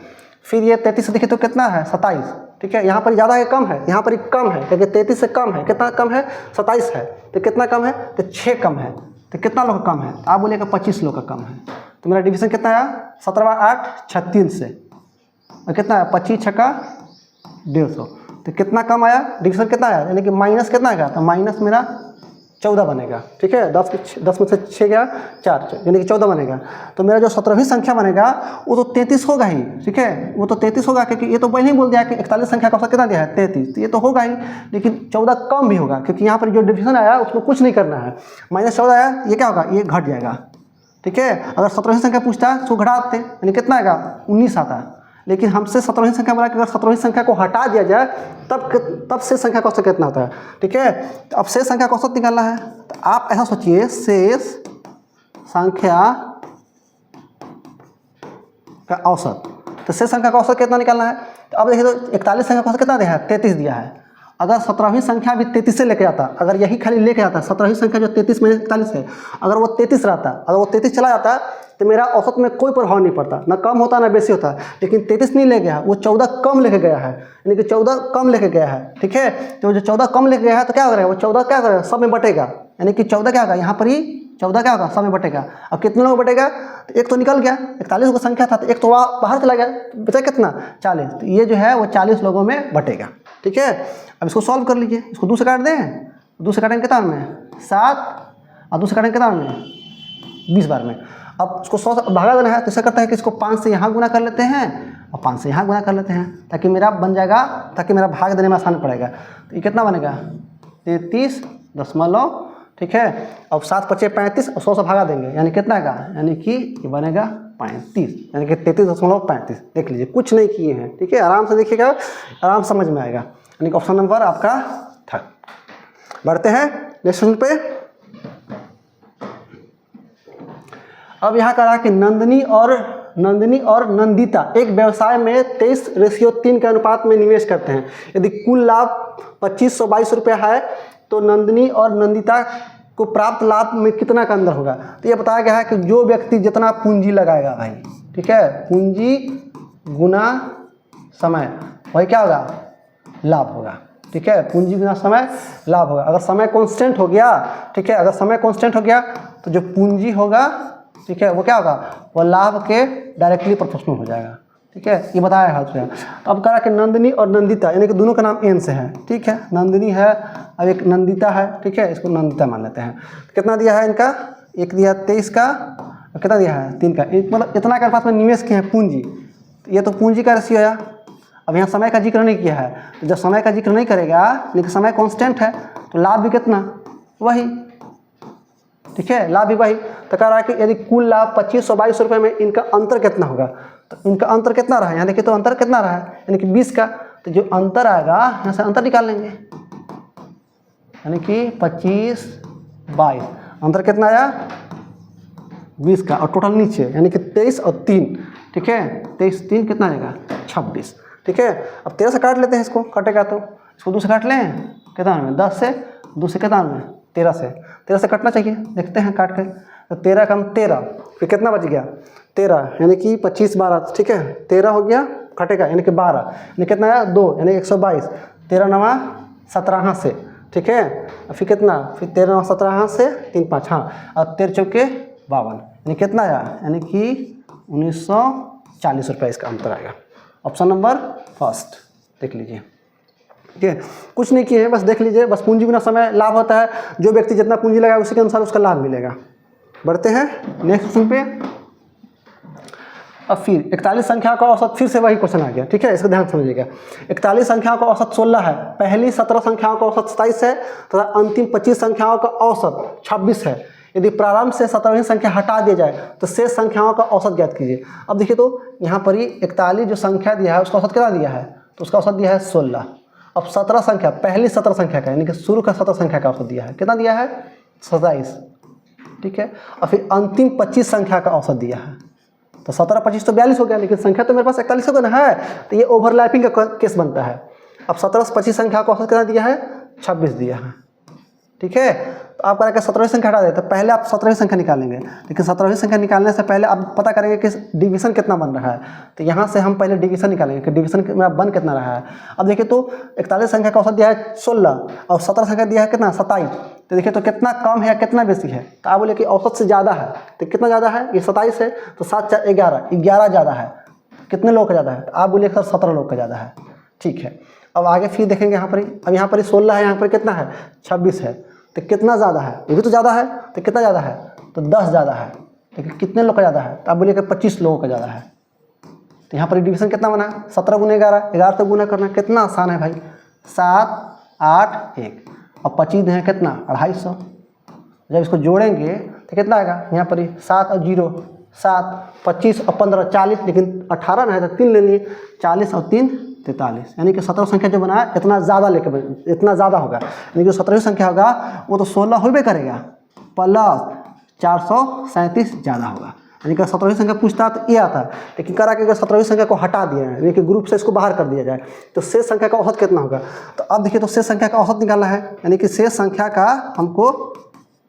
फिर ये 33 से देखिए तो कितना है 27, ठीक है। यहाँ पर ज़्यादा है कम है, यहाँ पर कम है क्योंकि 33 से कम है, कितना कम है 27 है, तो कितना कम है तो 6 कम है, तो कितना लोग का कम है, तो आप बोलिएगा 25 लोग का कम है। तो मेरा डिवीजन कितना आया 17 8 36 से, और कितना है 25 छक्का 150, तो कितना कम आया डिवीजन कितना आया, यानी कि माइनस कितना आएगा, तो माइनस मेरा 14 बनेगा, ठीक है। 10 में से 6 गया 4 यानी कि 14 बनेगा। तो मेरा जो 17वीं संख्या बनेगा वो तो 33 होगा ही, ठीक है। वो तो 33 होगा क्योंकि ये तो पहले ही बोल दिया कि 41 संख्या का औसत कितना दिया है 33, तो ये तो होगा ही, लेकिन 14 कम भी होगा क्योंकि यहाँ पर जो डिवीजन आया उसमें कुछ नहीं करना है। -14 आया, ये क्या होगा, ये घट जाएगा, ठीक है। अगर 17वीं संख्या पूछता है तो घटा देते, यानी कितना आएगा 19 आता है। लेकिन हमसे 17वीं संख्या बोला कि अगर 17वीं संख्या को हटा दिया जाए तब शेष संख्या का औसत कितना होता है, ठीक है। तो अब शेष संख्या का औसत निकालना है, तो आप ऐसा सोचिए शेष संख्या का औसत, तो शेष संख्या का औसत कितना निकालना है। तो अब देखिए तो 41 संख्या का औसत कितना दिया है 33 दिया है। अगर 17वीं संख्या भी 33 से लेके आता, अगर यही खाली लेके आता 17वीं संख्या जो 33 में 41 है, अगर वो 33 रहता, अगर वो 33 चला जाता तो मेरा औसत में कोई प्रभाव नहीं पड़ता, ना कम होता ना बेसी होता। लेकिन 33 नहीं ले गया, वो 14 कम लेके गया है, यानी कि 14 कम लेके गया है, ठीक है। तो जो 14 कम लेके गया है तो क्या करेगा, वो 14 क्या करेगा सब में बटेगा, यानी कि 14 क्या होगा यहाँ पर ही 14 क्या होगा सब में बटेगा। अब कितने लोग बटेगा, तो एक तो निकल गया, 41 को संख्या था तो एक तो बाहर चला गया, बचा कितना 40, तो ये जो है वो 40 लोगों में बटेगा, ठीक है। अब इसको सॉल्व कर लीजिए, इसको 2 से काट दें, 2 से काटेंगे कितना में 7 और 2 से काटेंगे कितना में 20 बार में। अब उसको 100 से भागा देना है तो ऐसा करता है कि इसको 5 से यहाँ गुना कर लेते हैं और 5 से यहाँ गुना कर लेते हैं, ताकि मेरा बन जाएगा, ताकि मेरा भाग देने में आसान पड़ेगा। तो ये कितना बनेगा 33 दशमलव, ठीक है। अब 7 × 5 = 35 और 100 से भागा देंगे, यानी कितना का, यानी कि ये बनेगा 35, यानी कि 33.35। देख लीजिए, कुछ नहीं किए हैं, ठीक है। आराम से देखिएगा, आराम समझ में आएगा। यानी कि ऑप्शन नंबर आपका था। बढ़ते हैं नेक्स्ट क्वेश्चन पे। अब यहाँ कह रहा है कि नंदिनी और नंदिता एक व्यवसाय में 23:3 के अनुपात में निवेश करते हैं। यदि कुल लाभ 2522 रुपया है तो नंदिनी और नंदिता को प्राप्त लाभ में कितना का अंदर होगा। तो ये बताया गया है कि जो व्यक्ति जितना पूंजी लगाएगा भाई, ठीक है, पूंजी गुना समय, वही क्या होगा, लाभ होगा, ठीक है। पूंजी गुना समय लाभ होगा। अगर समय कांस्टेंट हो गया, ठीक है, अगर समय कांस्टेंट हो गया तो जो पूंजी होगा, ठीक है, वो क्या होगा, वो लाभ के डायरेक्टली प्रोपोर्शनल हो जाएगा, ठीक है। ये बताया है उसमें। अब कह रहा कि नंदिनी और नंदिता, यानी कि दोनों का नाम एन से है, ठीक है। नंदिनी है, अब एक नंदिता है, ठीक है, इसको नंदिता मान लेते हैं। कितना दिया है इनका, एक दिया 23 का, कितना दिया है 3 का, मतलब इतना के पास में निवेश किए हैं पूंजी। ये तो पूंजी का रेशियो है। अब यहाँ समय का जिक्र नहीं किया है, तो जब समय का जिक्र नहीं करेगा, लेकिन समय कांस्टेंट है, तो लाभ भी कितना, वही, ठीक है, लाभ भी वही। तो कह रहा है कि यदि कुल लाभ 2522 रुपये में इनका अंतर कितना होगा, तो इनका अंतर कितना रहा है, यहाँ देखिए तो अंतर कितना रहा है, यानी कि 20 का। तो जो अंतर आएगा यहाँ से अंतर निकाल लेंगे, यानी कि 25/22, अंतर कितना आया 20 का, और टोटल नीचे यानी कि 23 और 3, ठीक है, 23 3 कितना आएगा 26, ठीक है। अब 13 से काट लेते हैं, इसको कटेगा तो इसको 2 से काट लें, कितना में 10 से, 2 से कितना में 13 से कटना चाहिए, देखते हैं काट के। तो 13 कम 13, फिर कितना बच गया 13, यानी कि 25 12, ठीक है, 13 हो गया, कटेगा यानी कि 12, यानी कितना आया 2, यानी 122, 13 9 17 से, ठीक है। फिर कितना, फिर 13 9 17 से 3 5, हाँ, और 13 चौके 52, यानी कितना आया, यानी कि 1940 रुपये इसका अंतर आएगा। ऑप्शन नंबर फर्स्ट देख लीजिए, ठीक है। कुछ नहीं किए हैं, बस देख लीजिए, बस पूंजी गुना समय लाभ होता है। जो व्यक्ति जितना पूंजी लगाए उसी के अनुसार उसका लाभ मिलेगा। बढ़ते हैं नेक्स्ट क्वेश्चन पे। अब फिर 41 संख्या का औसत, फिर से वही क्वेश्चन आ गया, ठीक है, इसको ध्यान समझिएगा। 41 संख्याओं का औसत 16 है, पहली 17 संख्याओं का औसत 27 है तथा अंतिम 25 संख्याओं का औसत 26 है। यदि प्रारंभ से 17वीं संख्या हटा दिया जाए तो शेष संख्याओं का औसत ज्ञात कीजिए। अब देखिए तो यहाँ पर ही 41 जो संख्या दिया है उसका औसत कितना दिया है, तो उसका औसत दिया है 16। अब 17 संख्या, पहली 17 संख्या का यानी कि शुरू का 17 संख्या का औसत दिया है, कितना दिया है 27, ठीक है। और फिर अंतिम 25 संख्या का औसत दिया है, तो 17 25 तो 42 हो गया, लेकिन संख्या तो मेरे पास 41 हो गया है, तो ये ओवरलैपिंग का केस बनता है। अब 17 से 25 संख्या का औसत कितना दिया है 26 दिया है, ठीक है। तो आप करेंगे 17वीं संख्या हटा दें, तो पहले आप 17वीं संख्या निकालेंगे, लेकिन 17वीं संख्या निकालने से पहले आप पता करेंगे कि डिवीजन कितना बन रहा है। तो यहाँ से हम पहले डिवीजन निकालेंगे कि डिवीजन में बन कितना रहा है। अब देखिए तो 41 संख्या का औसत दिया है 16 और 17 संख्या दिया है कितना 27, तो देखिए तो कितना कम है या कितना बेसी है, तो आप बोले कि औसत से ज़्यादा है, तो कितना ज़्यादा है, ये 27 है, तो 7 4 11 ज़्यादा है, कितने लोग का ज़्यादा है, तो आप बोलिए सर 17 लोग का ज़्यादा है, ठीक है। अब आगे फिर देखेंगे यहाँ पर, अब यहाँ पर 16 है, यहाँ पर कितना है 26 है, तो कितना ज़्यादा है, ये भी तो ज़्यादा है, तो कितना ज़्यादा है, तो 10 ज़्यादा है, लेकिन कितने लोग का ज़्यादा है, तो आप बोलिए कि 25 लोगों का ज़्यादा है। तो यहाँ पर डिवीजन कितना बना, 17 गुना 11, 11 तो गुना करना कितना आसान है भाई, 7 8 1, अब 25 है कितना 250, जब इसको जोड़ेंगे तो कितना आएगा, यहाँ पर 7 और 0 7, 25 और 15 40, लेकिन 18 ना है तो 3 ले लिए, 40 और 3 43, यानी कि 17 संख्या जो बना है इतना ज़्यादा लेकर, इतना ज़्यादा होगा, यानी कि 17वीं संख्या होगा वो तो 16 होबे करेगा प्लस 437 ज़्यादा होगा, यानी कि 17वीं संख्या पूछता तो ये आता, लेकिन करा कि अगर 17वीं संख्या को हटा दिया है, यानी कि ग्रुप से इसको बाहर कर दिया जाए तो शेष संख्या का औसत कितना होगा। तो अब देखिए तो शेष संख्या का औसत निकालना है, यानी कि शेष संख्या का हमको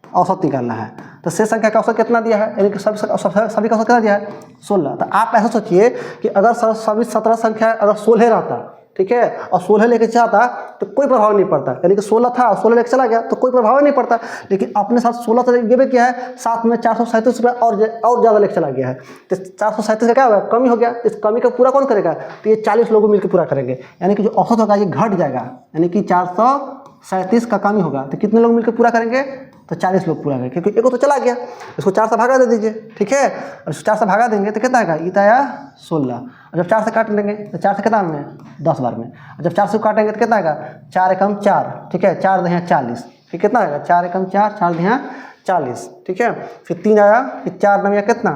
औसत निकालना है। तो शेष संख्या का औसत कितना दिया है, यानी कि सभी का औसत कितना दिया है 16। तो आप ऐसा सोचिए कि अगर सभी 17 संख्या अगर 16 रहता, ठीक है, और 16 लेके चाहता तो कोई प्रभाव नहीं पड़ता, यानी कि 16 था 16 लेके चला गया तो कोई प्रभाव नहीं पड़ता, लेकिन अपने साथ 16 तो ये भी किया है, साथ में 437 रुपये और ज़्यादा लेके चला गया है, तो 437 का क्या होगा, कमी हो गया। तो इस कमी का पूरा कौन करेगा, तो ये 40 लोग मिलकर पूरा करेंगे, यानी कि जो औसत होगा ये घट जाएगा, यानी कि 437 का कमी होगा, तो कितने लोग मिलकर पूरा करेंगे तो 40 लोग पूरा गए, क्योंकि एक तो चला गया, इसको 4 से भागा दे दीजिए, ठीक है। और इसको 4 से भागा देंगे तो कितना आएगा, ये तो आया 16। और जब 4 से काट लेंगे तो 4 से कितना में 10 बार में, और जब 4 से काटेंगे तो कितना आएगा 4 एकम 4, ठीक है, 4 दहिया 40, फिर कितना आएगा 4 एकम 4, 4 दहिया 40, ठीक है। फिर 3 आया, फिर 4 नविया कितना,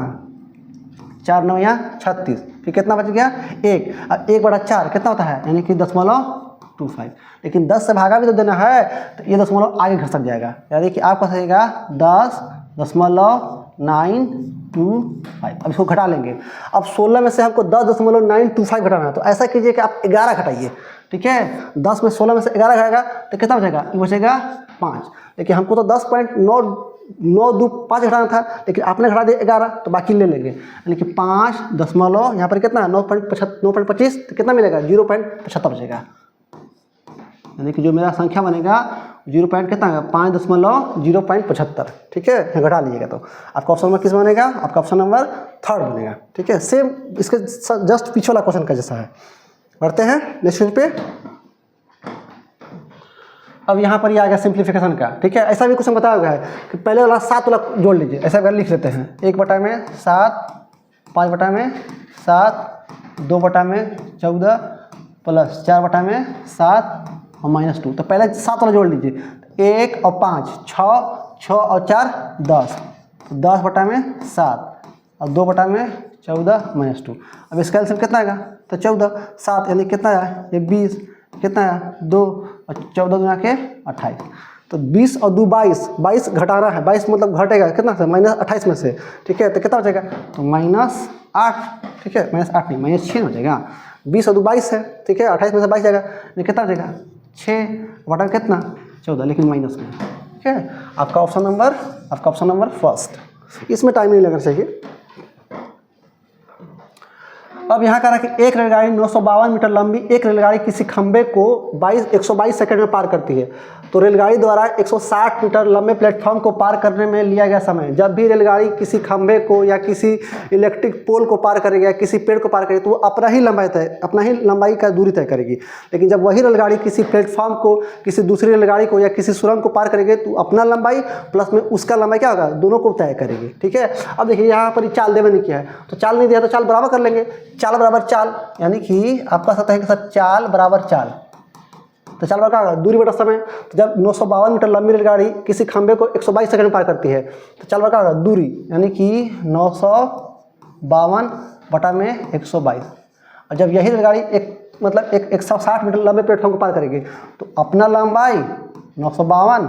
4 नविया 36, फिर कितना बच गया 1, और 1/4 कितना होता है, यानी कि 0.25। लेकिन 10 से भागा भी तो देना है, तो ये 0 आगे घसक जाएगा, यानी कि आपका सहेगा 10.925। अब इसको घटा लेंगे। अब 16 में से हमको 10.925 घटाना है, तो ऐसा कीजिए कि आप 11 घटाइए, ठीक है। 10 में 16 में से 11 घटाएगा तो कितना बचेगा, ये बचेगा 5। लेकिन हमको तो 10.925 घटाना था, लेकिन आपने घटा दिया 11, तो बाकी ले लेंगे, यानी कि 5 दशमलव यहाँ पर कितना 9.25, तो कितना मिलेगा 0.75 बचेगा, यानी कि जो मेरा संख्या बनेगा 0 कितना है 5.075, ठीक है। यहाँ घटा लीजिएगा तो आपका ऑप्शन नंबर किस बनेगा, आपका ऑप्शन नंबर 3 बनेगा, ठीक है। सेम इसके जस्ट पीछे वाला क्वेश्चन का जैसा है। बढ़ते हैं नेक्स्ट पेज पे। अब यहाँ पर ये आ गया सिंप्लीफिकेशन का, ठीक है। ऐसा भी क्वेश्चन बताया गया है कि पहले वाला 7 वाला जोड़ लीजिए, ऐसा अगर लिख लेते हैं 1/7, 5/7, 2/14 प्लस 4/7 और -2। तो पहले 7 वाला जोड़ लीजिए, 1 और 5 6, 6 और 4 10, तो 10/7 और 2/14 -2। अब इसका एलसीएम कितना आएगा, तो 14, 7 यानी कितना आया, ये 20, कितना आया 2 और 14 गुना के 28। तो 20 और 2 22, 22 घटाना है, 22 मतलब घटेगा कितना से -28 में से, ठीक है। तो कितना बचेगा, तो -8, ठीक है, -8 नहीं -6 हो जाएगा। 20 और 2 22 है, ठीक है, 28 में से 22 जाएगा, ये कितना बचेगा 6 बटा कितना 14, लेकिन माइनस में, ठीक है। आपका ऑप्शन नंबर फर्स्ट, इसमें टाइम नहीं लगना चाहिए। अब यहाँ कह रहा है कि एक रेलगाड़ी 952 मीटर लंबी एक रेलगाड़ी किसी खंबे को 122 सेकंड में पार करती है। तो रेलगाड़ी द्वारा 160 मीटर लंबे प्लेटफॉर्म को पार करने में लिया गया समय, जब भी रेलगाड़ी किसी खंबे को या किसी इलेक्ट्रिक पोल को पार करेगी या किसी पेड़ को पार करेगी, तो वो अपना ही लंबाई का दूरी तय करेगी। लेकिन जब वही रेलगाड़ी किसी प्लेटफॉर्म को किसी दूसरी रेलगाड़ी को या किसी सुरंग को पार करेगी, तो अपना लंबाई प्लस में उसका लंबाई क्या होगा, दोनों को तय करेगी, ठीक है। अब देखिए यहाँ पर चाल देवे नहीं किया है, तो चाल नहीं दिया तो चाल बराबर कर लेंगे, चाल बराबर चाल, यानी कि आपका सतह है कि सर चाल बराबर चाल, तो चाल बराबर क्या होगा दूरी बटा समय। तो जब 952 मीटर लंबी रेलगाड़ी किसी खंबे को 122 सेकंड में पार करती है, तो चाल बराबर क्या होगा दूरी, यानी कि 952 बटा में 122। और जब यही रेलगाड़ी 160 मीटर लंबे प्लेटफॉर्म को पार करेगी, तो अपना लंबाई 952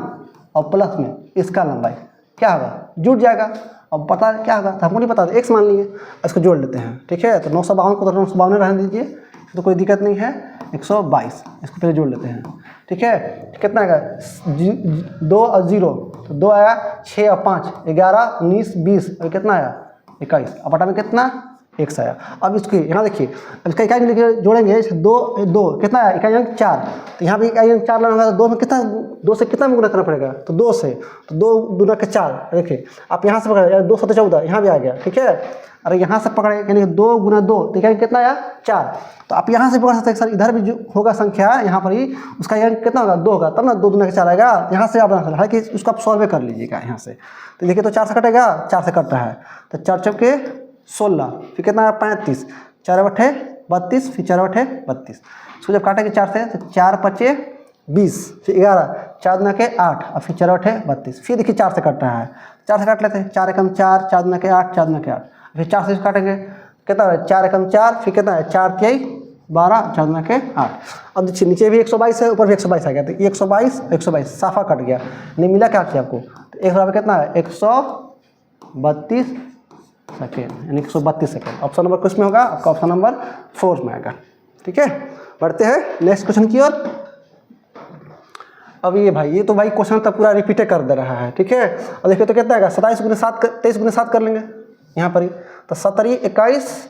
और प्लस में इसका लंबाई क्या होगा, जुड़ जाएगा। अब पता क्या होगा, तो हमको नहीं पता, एक्स मान लिए, इसको जोड़ लेते हैं, ठीक है। तो 952 को तो 952 रहने दीजिए, तो कोई दिक्कत नहीं है, 122 इसको पहले जोड़ लेते हैं, ठीक है। कितना आएगा 2 और 0, तो 2 आया, 6 और 5 11 19 20, और कितना आया 21, अब बटा में कितना x आया। अब इसकी यहाँ देखिए, अब इसका इकाई लिखे जोड़ेंगे, 2 कितना आया, इकाई अंक 4, तो यहाँ भी इकाई अंक 4 लाना होगा, तो 2 में कितना, 2 से कितना में गुणा करना पड़ेगा, तो 2 से, तो 2 गुना के 4, देखिए आप यहाँ से पकड़े 2 7 14, यहाँ भी आ गया, ठीक है। अरे यहाँ से पकड़े यानी 2 गुना 2, तो इकाई कितना आया 4, तो आप यहाँ से पकड़ सकते हैं सर, इधर भी जो होगा संख्या यहाँ पर ही उसका अंक कितना होगा 2 होगा, तब ना 2 गुना के 4 आएगा, यहाँ से आप बना सकते, हालांकि उसको आप सॉल्व कर लीजिएगा यहाँ से। तो देखिए तो 4 से कटेगा, 4 से कट रहा है, तो 4 चौके 16, फिर कितना आया 35, 4 बटे 32, फिर 4 बटे 32, इसको जब काटेंगे 4 से, तो 4 पचे 20, फिर 11, 4 दुना के 8, और फिर 4 बटे 32, फिर देखिए 4 से कट रहा है, 4 से काट लेते हैं, 4 एकम 4, 4 दुना के 8, 4 दुना के 8, फिर 4 से काटेंगे कितना है 4 एकम 4, फिर कितना है 4 तिहाई 12, 4 दुना के 8। अब देखिए नीचे भी 122 है, ऊपर भी 122 आ गया, तो 122 साफा कट गया, नहीं मिला क्या किया आपको, तो एक बराबर कितना है 132 सेकेंड, यानी 132 सेकेंड। ऑप्शन नंबर किस में होगा, आपका ऑप्शन नंबर 4 में आएगा, ठीक है। बढ़ते हैं नेक्स्ट क्वेश्चन की ओर। अब ये भाई, ये तो भाई क्वेश्चन तो पूरा रिपीट कर दे रहा है, ठीक है। और देखिए तो कितना आएगा 27 गुना 7, 23 गुना 7 कर लेंगे यहाँ पर ही, तो 17 21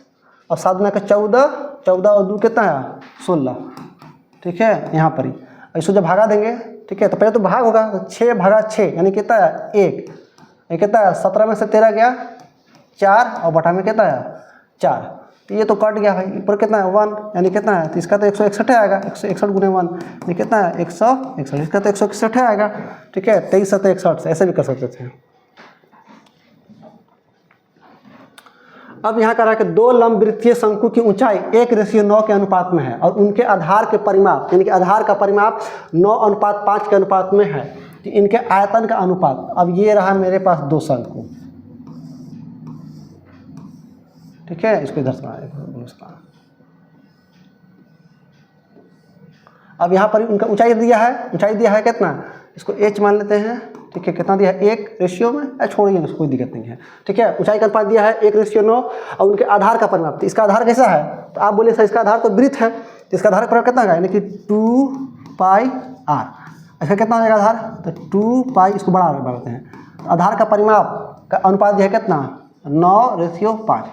और 7 गुना के 14, 14 और 2 कितना है 16, ठीक है। यहाँ पर ही इसको जब भागा देंगे, ठीक है, तो पहले तो भाग होगा, तो 6 भागा 6 यानी कितना है 1, ये कितना है 17 में से 13 गया 4, और बटा में कितना है 4, तो ये तो कट गया भाई, ऊपर कितना है 1, यानी कितना है, तो इसका तो 161 आएगा, 161 गुने 1 यानी कितना है 161, इसका तो 161 आएगा। ठीक है, 23 7 61, ऐसे भी कर सकते थे। अब यहाँ कह रहा है कि दो लंबवृत्तीय शंकु की ऊंचाई 1:9 के अनुपात में है और उनके आधार के परिमाप, यानी कि आधार का परिमाप 9:5 के अनुपात में है, तो इनके आयतन का अनुपात। अब ये रहा मेरे पास दो शंकु, ठीक है, इसको इधर से अब यहाँ पर उनका ऊंचाई दिया है कितना, इसको h मान लेते हैं। ठीक है, कितना दिया है 1:9 में, छोड़िए इसको, कोई दिक्कत नहीं है। ठीक है, ऊंचाई का अनुपात दिया है 1:9 और उनके आधार का परिमाप, तो इसका आधार कैसा है, तो आप बोले सर इसका आधार तो वृत्त है, तो इसका आधार परिमाप कितना है, यानी कि 2πr। इसका कितना हो जाएगा आधार, तो 2π, इसको बढ़ाते हैं, आधार का परिमाप का अनुपात दिया है कितना 9:5।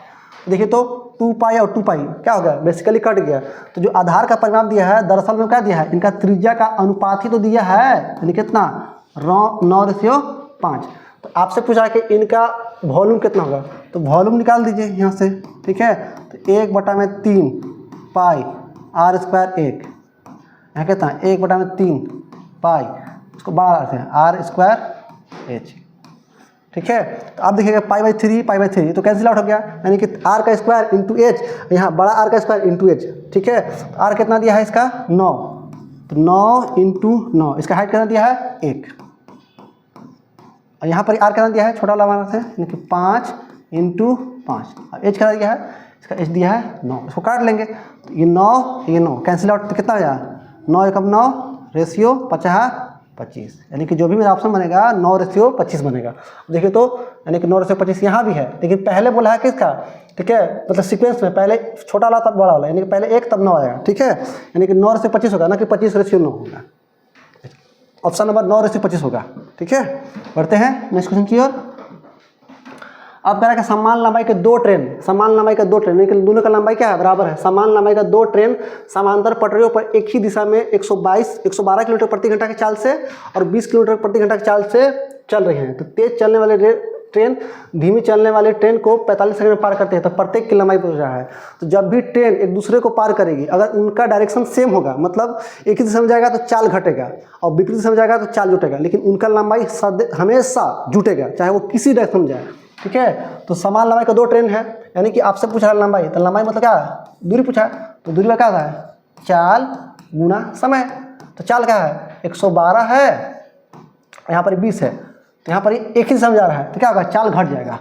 देखिए तो 2π और 2π क्या हो गया, बेसिकली कट गया। तो जो आधार का परिमाप दिया है दरअसल में क्या दिया है, इनका त्रिज्या का अनुपात ही तो दिया है, यानी कितना 9:5। तो आपसे पूछा है कि इनका वॉल्यूम कितना होगा, तो वॉल्यूम निकाल दीजिए यहाँ से। ठीक है, तो 1/3 पाई r² 1, यहाँ कितना 1/3 पाई, इसको बढ़ा देते हैं r² h। ठीक है, तो आप देखिएगा π/3 तो कैंसिल आउट हो गया, यानी कि r का स्क्वायर इंटू एच, यहाँ बड़ा r का स्क्वायर इंटू एच। ठीक है, तो r कितना दिया है इसका 9, तो 9 × 9, इसका हाइट कितना दिया है 1, और यहाँ पर r कितना दिया है, छोटा वाला माना है, यानी कि 5 × 5, और h कितना दिया है, इसका h दिया है 9, इसको काट लेंगे, तो ये 9 कैंसिल आउट, तो कितना हो जाएगा 9 × 9 रेशियो 50/25, यानी कि जो भी मेरा ऑप्शन बनेगा 9:25 बनेगा। देखिए तो यानी कि 9:25 यहाँ भी है, लेकिन पहले बोला है किसका, ठीक है, मतलब सीक्वेंस में पहले छोटा वाला तब बड़ा वाला, यानी कि पहले 1 तब 9 आएगा। ठीक है, यानी कि 9:25 होगा ना कि 25:9 होगा, ऑप्शन नंबर 9:25 होगा। ठीक है, बढ़ते हैं नेक्स्ट क्वेश्चन की ओर। अब कह रहा है कि समान लंबाई के दो ट्रेन, यानी कि दोनों का लंबाई क्या है, बराबर है। समान लंबाई का दो ट्रेन समांतर पटरियों पर एक ही दिशा में 112 किलोमीटर प्रति घंटा की चाल से और 20 किलोमीटर प्रति घंटा की चाल से चल रही हैं। तो तेज चलने वाले ट्रेन धीमी चलने वाले ट्रेन को 45 सेकंड में पार करते हैं, तो प्रत्येक की लंबाई पूछ रहा है। तो जब भी ट्रेन एक दूसरे को पार करेगी, अगर उनका डायरेक्शन सेम होगा, मतलब एक ही दिशा में जाएगा तो चाल घटेगा और विपरीत दिशा में जाएगा तो चाल जुटेगा, लेकिन उनका लंबाई हमेशा जुटेगा, चाहे वो किसी डायरेक्शन में जाए। ठीक है, तो समान लंबाई का दो ट्रेन है, यानी कि आपसे पूछा है लंबाई, तो लंबाई मतलब क्या है, दूरी पूछा है, तो दूरी में क्या है, चाल गुना समय। तो चाल क्या है 112 है, यहाँ पर 20 है, तो यहाँ पर एक ही दिशा में जा रहा है, तो क्या होगा, चाल घट जाएगा।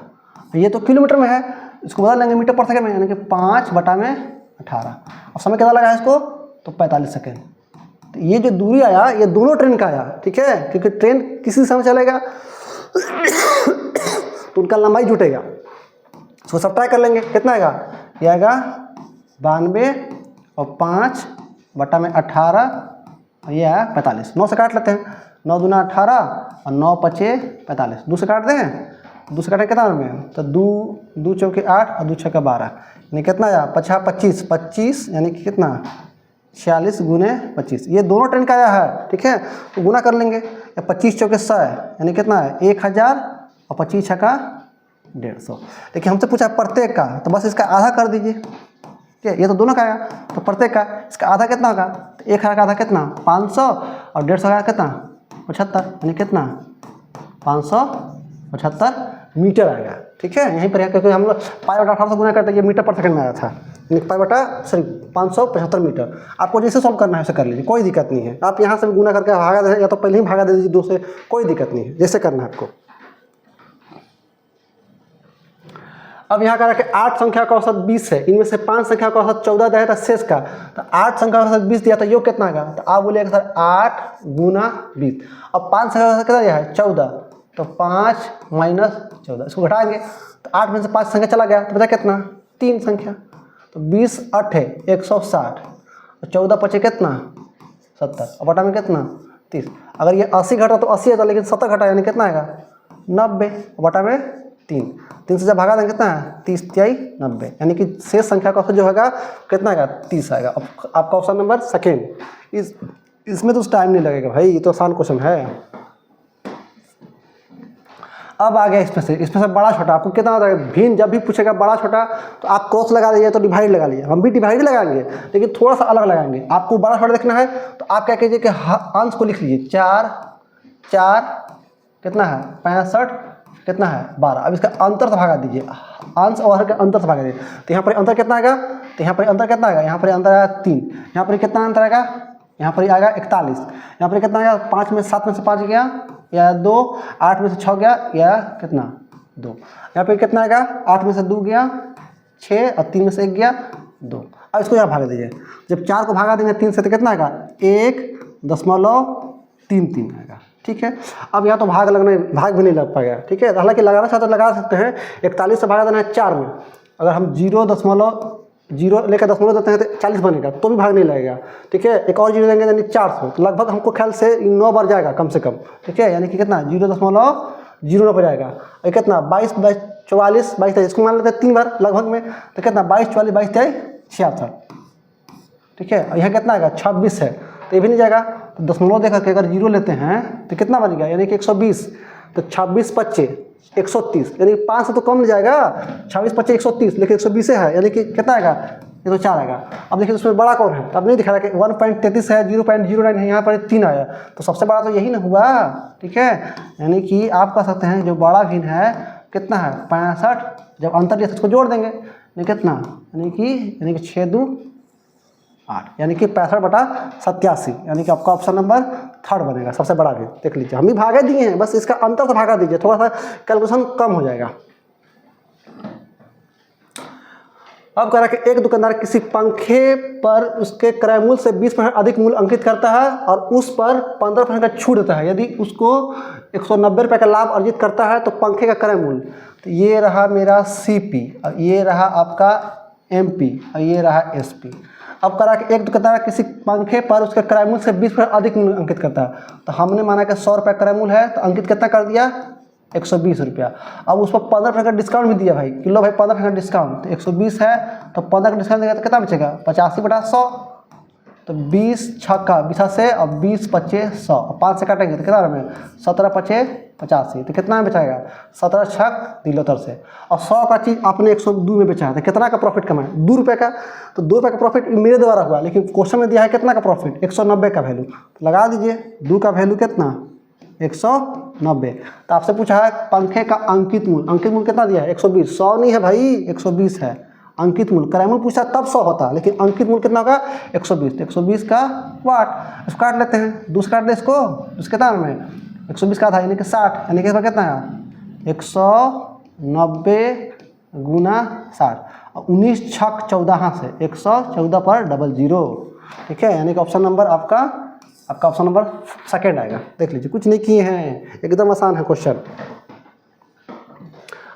ये तो किलोमीटर में है, इसको बदल लेंगे मीटर पर सेकंड में, यानी कि 5/18। और समय कितना लगा है इसको, तो 45 सेकेंड। तो ये जो दूरी आया ये दोनों ट्रेन का आया। ठीक है, क्योंकि ट्रेन किसी दिशा में चलेगा तो उनका लंबाई जुटेगा। इसको सब ट्राई कर लेंगे, कितना आएगा, ये आएगा 92 और 5/18 और ये आया 45। 9 से काट लेते हैं, 9 दूना 18 और 9 पचे 45, 2 से काट दें, 2 से काटें कितना में, तो 2 चौके 8 और 2 छक्का 12, यानी कितना आया 25, यानी कि कितना 46 × 25। ये दोनों ट्रेन का आया है। ठीक है, तो गुना कर लेंगे, 25 चौके 100 यानी कितना है 1000 और 25 छक्का 150। देखिए हमसे पूछा प्रत्येक का, तो बस इसका आधा कर दीजिए। ठीक है, ये तो दोनों का आया, तो प्रत्येक का इसका आधा कितना होगा, तो 1000 का आधा कितना 500 और 150 का कितना 75, यानी कितना 575 मीटर आएगा। ठीक है, यहीं पर है, क्योंकि हम लोग π/18 से गुना करते हैं, ये मीटर पर सेकंड में आया था, यानी π/575 मीटर। आपको जैसे सॉल्व करना है वैसे कर लीजिए, कोई दिक्कत नहीं है। आप यहाँ से भी गुना करके भागा दे, या तो पहले ही भागा दे दीजिए 2 से, कोई दिक्कत नहीं है, जैसे करना है आपको। अब यहाँ कह रहा है कि 8 संख्या का औसत 20 है, इनमें से 5 संख्या का औसत 14 दिया था शेष का, तो 8 संख्या का औसत 20 दिया था, योग कितना आएगा, तो आप बोलिएगा सर 8 × 20। अब 5 संख्या का औसत कितना दिया है 14, तो 5 - 14, इसको घटाएंगे, तो 8 में से 5 संख्या चला गया, तो बचा कितना 3 संख्या, तो 20 × 8 = 160 और 14 पचे कितना 70 और बटा में कितना 30। अगर ये 80 घटा तो 80 आता, लेकिन 70 घटा यानी कितना आएगा 90 और बटा में 3 से जब भागा देंगे कितना है 30 × 3 = 90, यानी कि शेष संख्या का औसत जो होगा कितना आएगा 30 आएगा। अब आपका ऑप्शन नंबर सेकेंड, इसमें तो टाइम नहीं लगेगा भाई, ये तो आसान क्वेश्चन है। अब आ गया इसमें से बड़ा छोटा आपको कितना होता है भिन्न। जब भी पूछेगा बड़ा छोटा तो आप क्रॉस लगा लीजिए, तो डिवाइड लगा लीजिए। हम भी डिवाइड लगाएंगे लेकिन थोड़ा सा अलग लगाएंगे। आपको बड़ा छोटा देखना है तो आप क्या कीजिए कि अंश को लिख लीजिए, 4 4 कितना है 65 कितना है 12। अब इसका अंतर से भागा दीजिए, अंश और के अंतर से भागा दीजिए। तो यहाँ पर अंतर कितना आएगा, तो यहाँ पर अंतर कितना आएगा, यहाँ पर अंतर आएगा 3। यहाँ पर कितना अंतर आएगा, यहाँ पर आएगा 41। यहाँ पर कितना आएगा 5 में 7 में से 5 गया या 2, 8 में से 6 गया या कितना 2। यहाँ पर कितना आएगा 8 में से 2 गया 6 और 3 में से 1 गया 2। अब इसको यहाँ भागा दीजिए। जब 4 को भागा देंगे 3 से तो कितना आएगा 1.33 आएगा। ठीक है, अब यहाँ तो भाग भी नहीं लग पाएगा। ठीक है, हालांकि लगाना चाहते तो लगा सकते हैं। 41 से भागा देना है 4 में, अगर हम 0.0 लेकर 0 देते हैं तो 40 बनेगा, तो भी भाग नहीं लगेगा। ठीक है, एक और 0 देंगे यानी 400, तो लगभग हमको ख्याल से 9 बार जाएगा कम से कम। ठीक है, यानी कि कितना 0.09 पर जाएगा। और कितना 22 22 44 22 23, इसको मान लेते हैं 3 बार लगभग में, तो कितना 22 44 22 23 66। ठीक है, और यहाँ कितना आएगा 26 है, तो ये भी नहीं जाएगा। तो दशमलव देकर के अगर 0 लेते हैं तो कितना बन गया, यानी कि 120। तो 26 25 130, यानी कि 5 से तो कम नहीं जाएगा। 26 25 130, लेकिन 120 है, यानी कि कितना आएगा 104 आएगा। अब देखिए उसमें बड़ा कौन है, तो अब नहीं दिखा रहा कि 1.33 है, 0.09 है, यहाँ पर 3 आया, तो सबसे बड़ा तो यही ना हुआ। ठीक है, यानी कि आप कह सकते हैं जो बड़ा भिन्न है कितना है 65। जब अंतर दिया उसको जोड़ देंगे, यानी कितना, यानी कि 6 2 8, यानी कि 65/87, यानी कि आपका ऑप्शन नंबर 3 बनेगा, सबसे बड़ा भी। देख लीजिए, हम भी भागे दिए हैं, बस इसका अंतर से भागा दीजिए, थोड़ा सा कैलकुलेशन कम हो जाएगा। अब कह रहा है कि एक दुकानदार किसी पंखे पर उसके क्रय मूल्य से 20% अधिक मूल्य अंकित करता है और उस पर 15% का छूट देता है। यदि उसको 190 रुपये का लाभ अर्जित करता है तो पंखे का क्रय मूल्य, तो ये रहा मेरा CP और ये रहा आपका MP और ये रहा SP। अब करा कि एक दुकानदार किसी पंखे पर उसके क्रय मूल्य से 20% अधिक मूल्य अंकित करता है, तो हमने माना कि 100 रुपये क्रय मूल्य है, तो अंकित कितना कर दिया 120 रुपया। अब उस पर 15% का डिस्काउंट भी दिया भाई, किलो भाई 15% का डिस्काउंट, तो 120 है तो 15 का डिस्काउंट देगा तो कितना बचेगा 85/100। तो 20 छक्का 20 से और 20 25 100 और 5 से काटेंगे तो कितना में 17 25 85, तो कितना में बेचाएगा 17 छक 73 से। और 100 का चीज़ आपने 102 में बेचा है, तो कितना का प्रॉफिट कमाए 2 रुपये का। तो 2 रुपये का प्रॉफिट मेरे द्वारा हुआ, लेकिन क्वेश्चन में दिया है कितना का प्रॉफिट 190 का वैल्यू, तो लगा दीजिए 2 का वैल्यू कितना 190। तो आपसे पूछा है पंखे का अंकित मूल्य कितना दिया है 120। 100 नहीं है भाई 120 है अंकित मूल्य। क्रय मूल्य पूछा तब 100 होता, लेकिन अंकित मूल्य कितना होगा 120। तो 120 का वाट, इसको काट लेते हैं, दूसरा काट दे इसको, कितना में 120 का था यानी कि 60, यानी कि कितना है 190 गुना 60 और 19 छक 14 से 114/00। ठीक है, यानी कि ऑप्शन नंबर आपका ऑप्शन नंबर 2 आएगा। देख लीजिए, कुछ नहीं किए हैं, एकदम आसान है क्वेश्चन।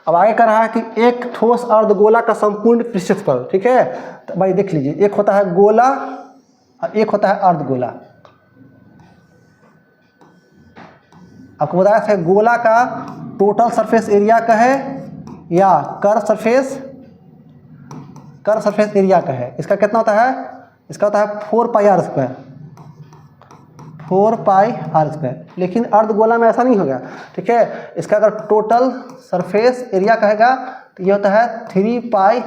अब आगे कर रहा है कि एक ठोस अर्धगोला का संपूर्ण पृष्ठफल। ठीक है, तो भाई देख लीजिए, एक होता है गोला और एक होता है अर्धगोला। आपको बताया था गोला का टोटल सरफेस एरिया का है या कर्व सरफेस एरिया का है। इसका कितना होता है, इसका होता है 4πr², 4πr²। लेकिन अर्धगोला में ऐसा नहीं होगा। ठीक है, इसका अगर टोटल सरफेस एरिया कहेगा तो ये होता है 3πr²।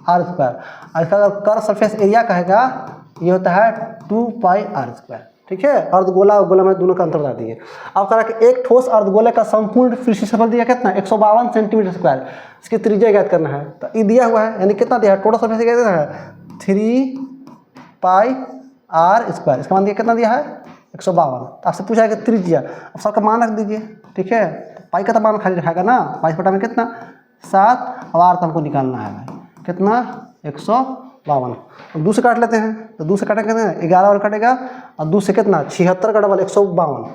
और इसका अगर कर्व सरफेस एरिया कहेगा ये होता है 2πr²। ठीक है, अर्धगोला और गोला में दोनों का अंतर बता दिए। अब कह रहा कि एक ठोस अर्धगोले का संपूर्ण पृष्ठफल दिया कितना 152 सेंटीमीटर²। इसकी त्रिज्या ज्ञात करना है, तो ये दिया हुआ है, यानी कितना दिया है टोटल सरफेस एरिया कितना है 3πr²। इसका मान दिया कितना दिया है 152। तो आपसे पूछा है कि त्रिज्या, अब सबका मान रख दीजिए। ठीक है, तो पाई का तो मान खाली रखाएगा ना, 22 में कितना 7 और r तो हमको निकालना है भाई कितना 152। अब 2 से काट लेते हैं, तो 2 से काटेंगे 11 और कटेगा और 2 से कितना 76 का डबल 152।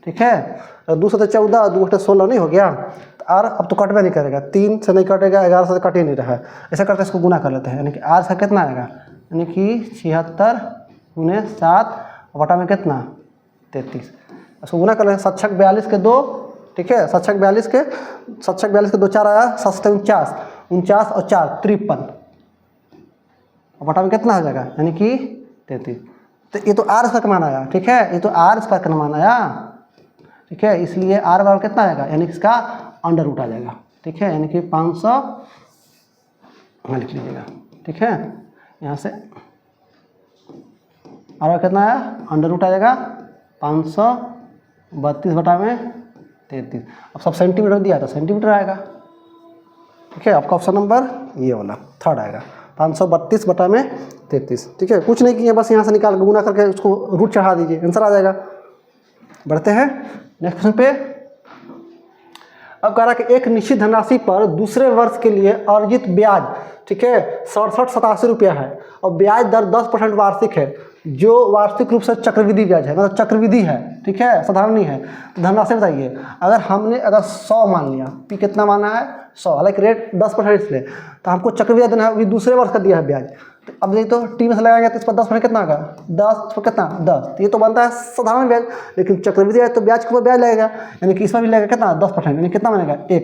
ठीक है, और 2 से तो 14 और 2 से 16 नहीं हो गया, तो r अब तो कटवे नहीं करेगा, 3 से नहीं कटेगा, 11 से कट ही नहीं रहा है। ऐसा करते इसको गुना कर लेते हैं, यानी कि r से कितना आएगा, यानी कि 76 × 7 बटा में कितना 33। इसको गुना कर लेते हैं, 7 छक 42 के 2। ठीक है, 7 छक 42 के 2 4 आया, 7 7 49, 49 और 4 53 और बटा में कितना हो जाएगा, यानी कि 33। तो ये तो r² का मान आया। ठीक है, ये तो r² का मान आया। ठीक है, इसलिए r बराबर कितना आएगा, यानी कि इसका अंडर रूट आ जाएगा। ठीक है, यानी कि 500 यहाँ लिख लीजिएगा। ठीक है, यहाँ से r कितना है, अंडर रूट आ जाएगा 532/33। अब सब सेंटीमीटर दिया तो सेंटीमीटर आएगा। ठीक है, आपका ऑप्शन नंबर ये वाला थर्ड आएगा, 532/33। ठीक है, कुछ नहीं किया, बस यहाँ से निकाल गुना करके उसको रूट चढ़ा दीजिए, आंसर आ जाएगा। बढ़ते हैं नेक्स्ट क्वेश्चन पे। अब कह रहा है कि एक निश्चित धनराशि पर दूसरे वर्ष के लिए अर्जित ब्याज, ठीक है, 6787 रुपया है और ब्याज दर 10% वार्षिक है, जो वार्षिक रूप से चक्रवृद्धि ब्याज है, मतलब चक्रवृद्धि है। ठीक है, साधारण नहीं है। तो धनराशि बताइए, अगर हमने 100 मान लिया, पी कितना माना है 100, हालांकि रेट 10% इसलिए, तो हमको चक्रवृद्धि देना है, अभी दूसरे वर्ष का दिया है ब्याज। तो अब ये तो टी में से लगाएंगे तो इस पर 10% कितना आएगा, 10 पर कितना 10, तो ये तो बनता है साधारण ब्याज, लेकिन चक्रवृद्धि है तो ब्याज के ऊपर ब्याज लगेगा, यानी कि इसमें भी लगेगा कितना 10%, यानी कितना बनेगा 1।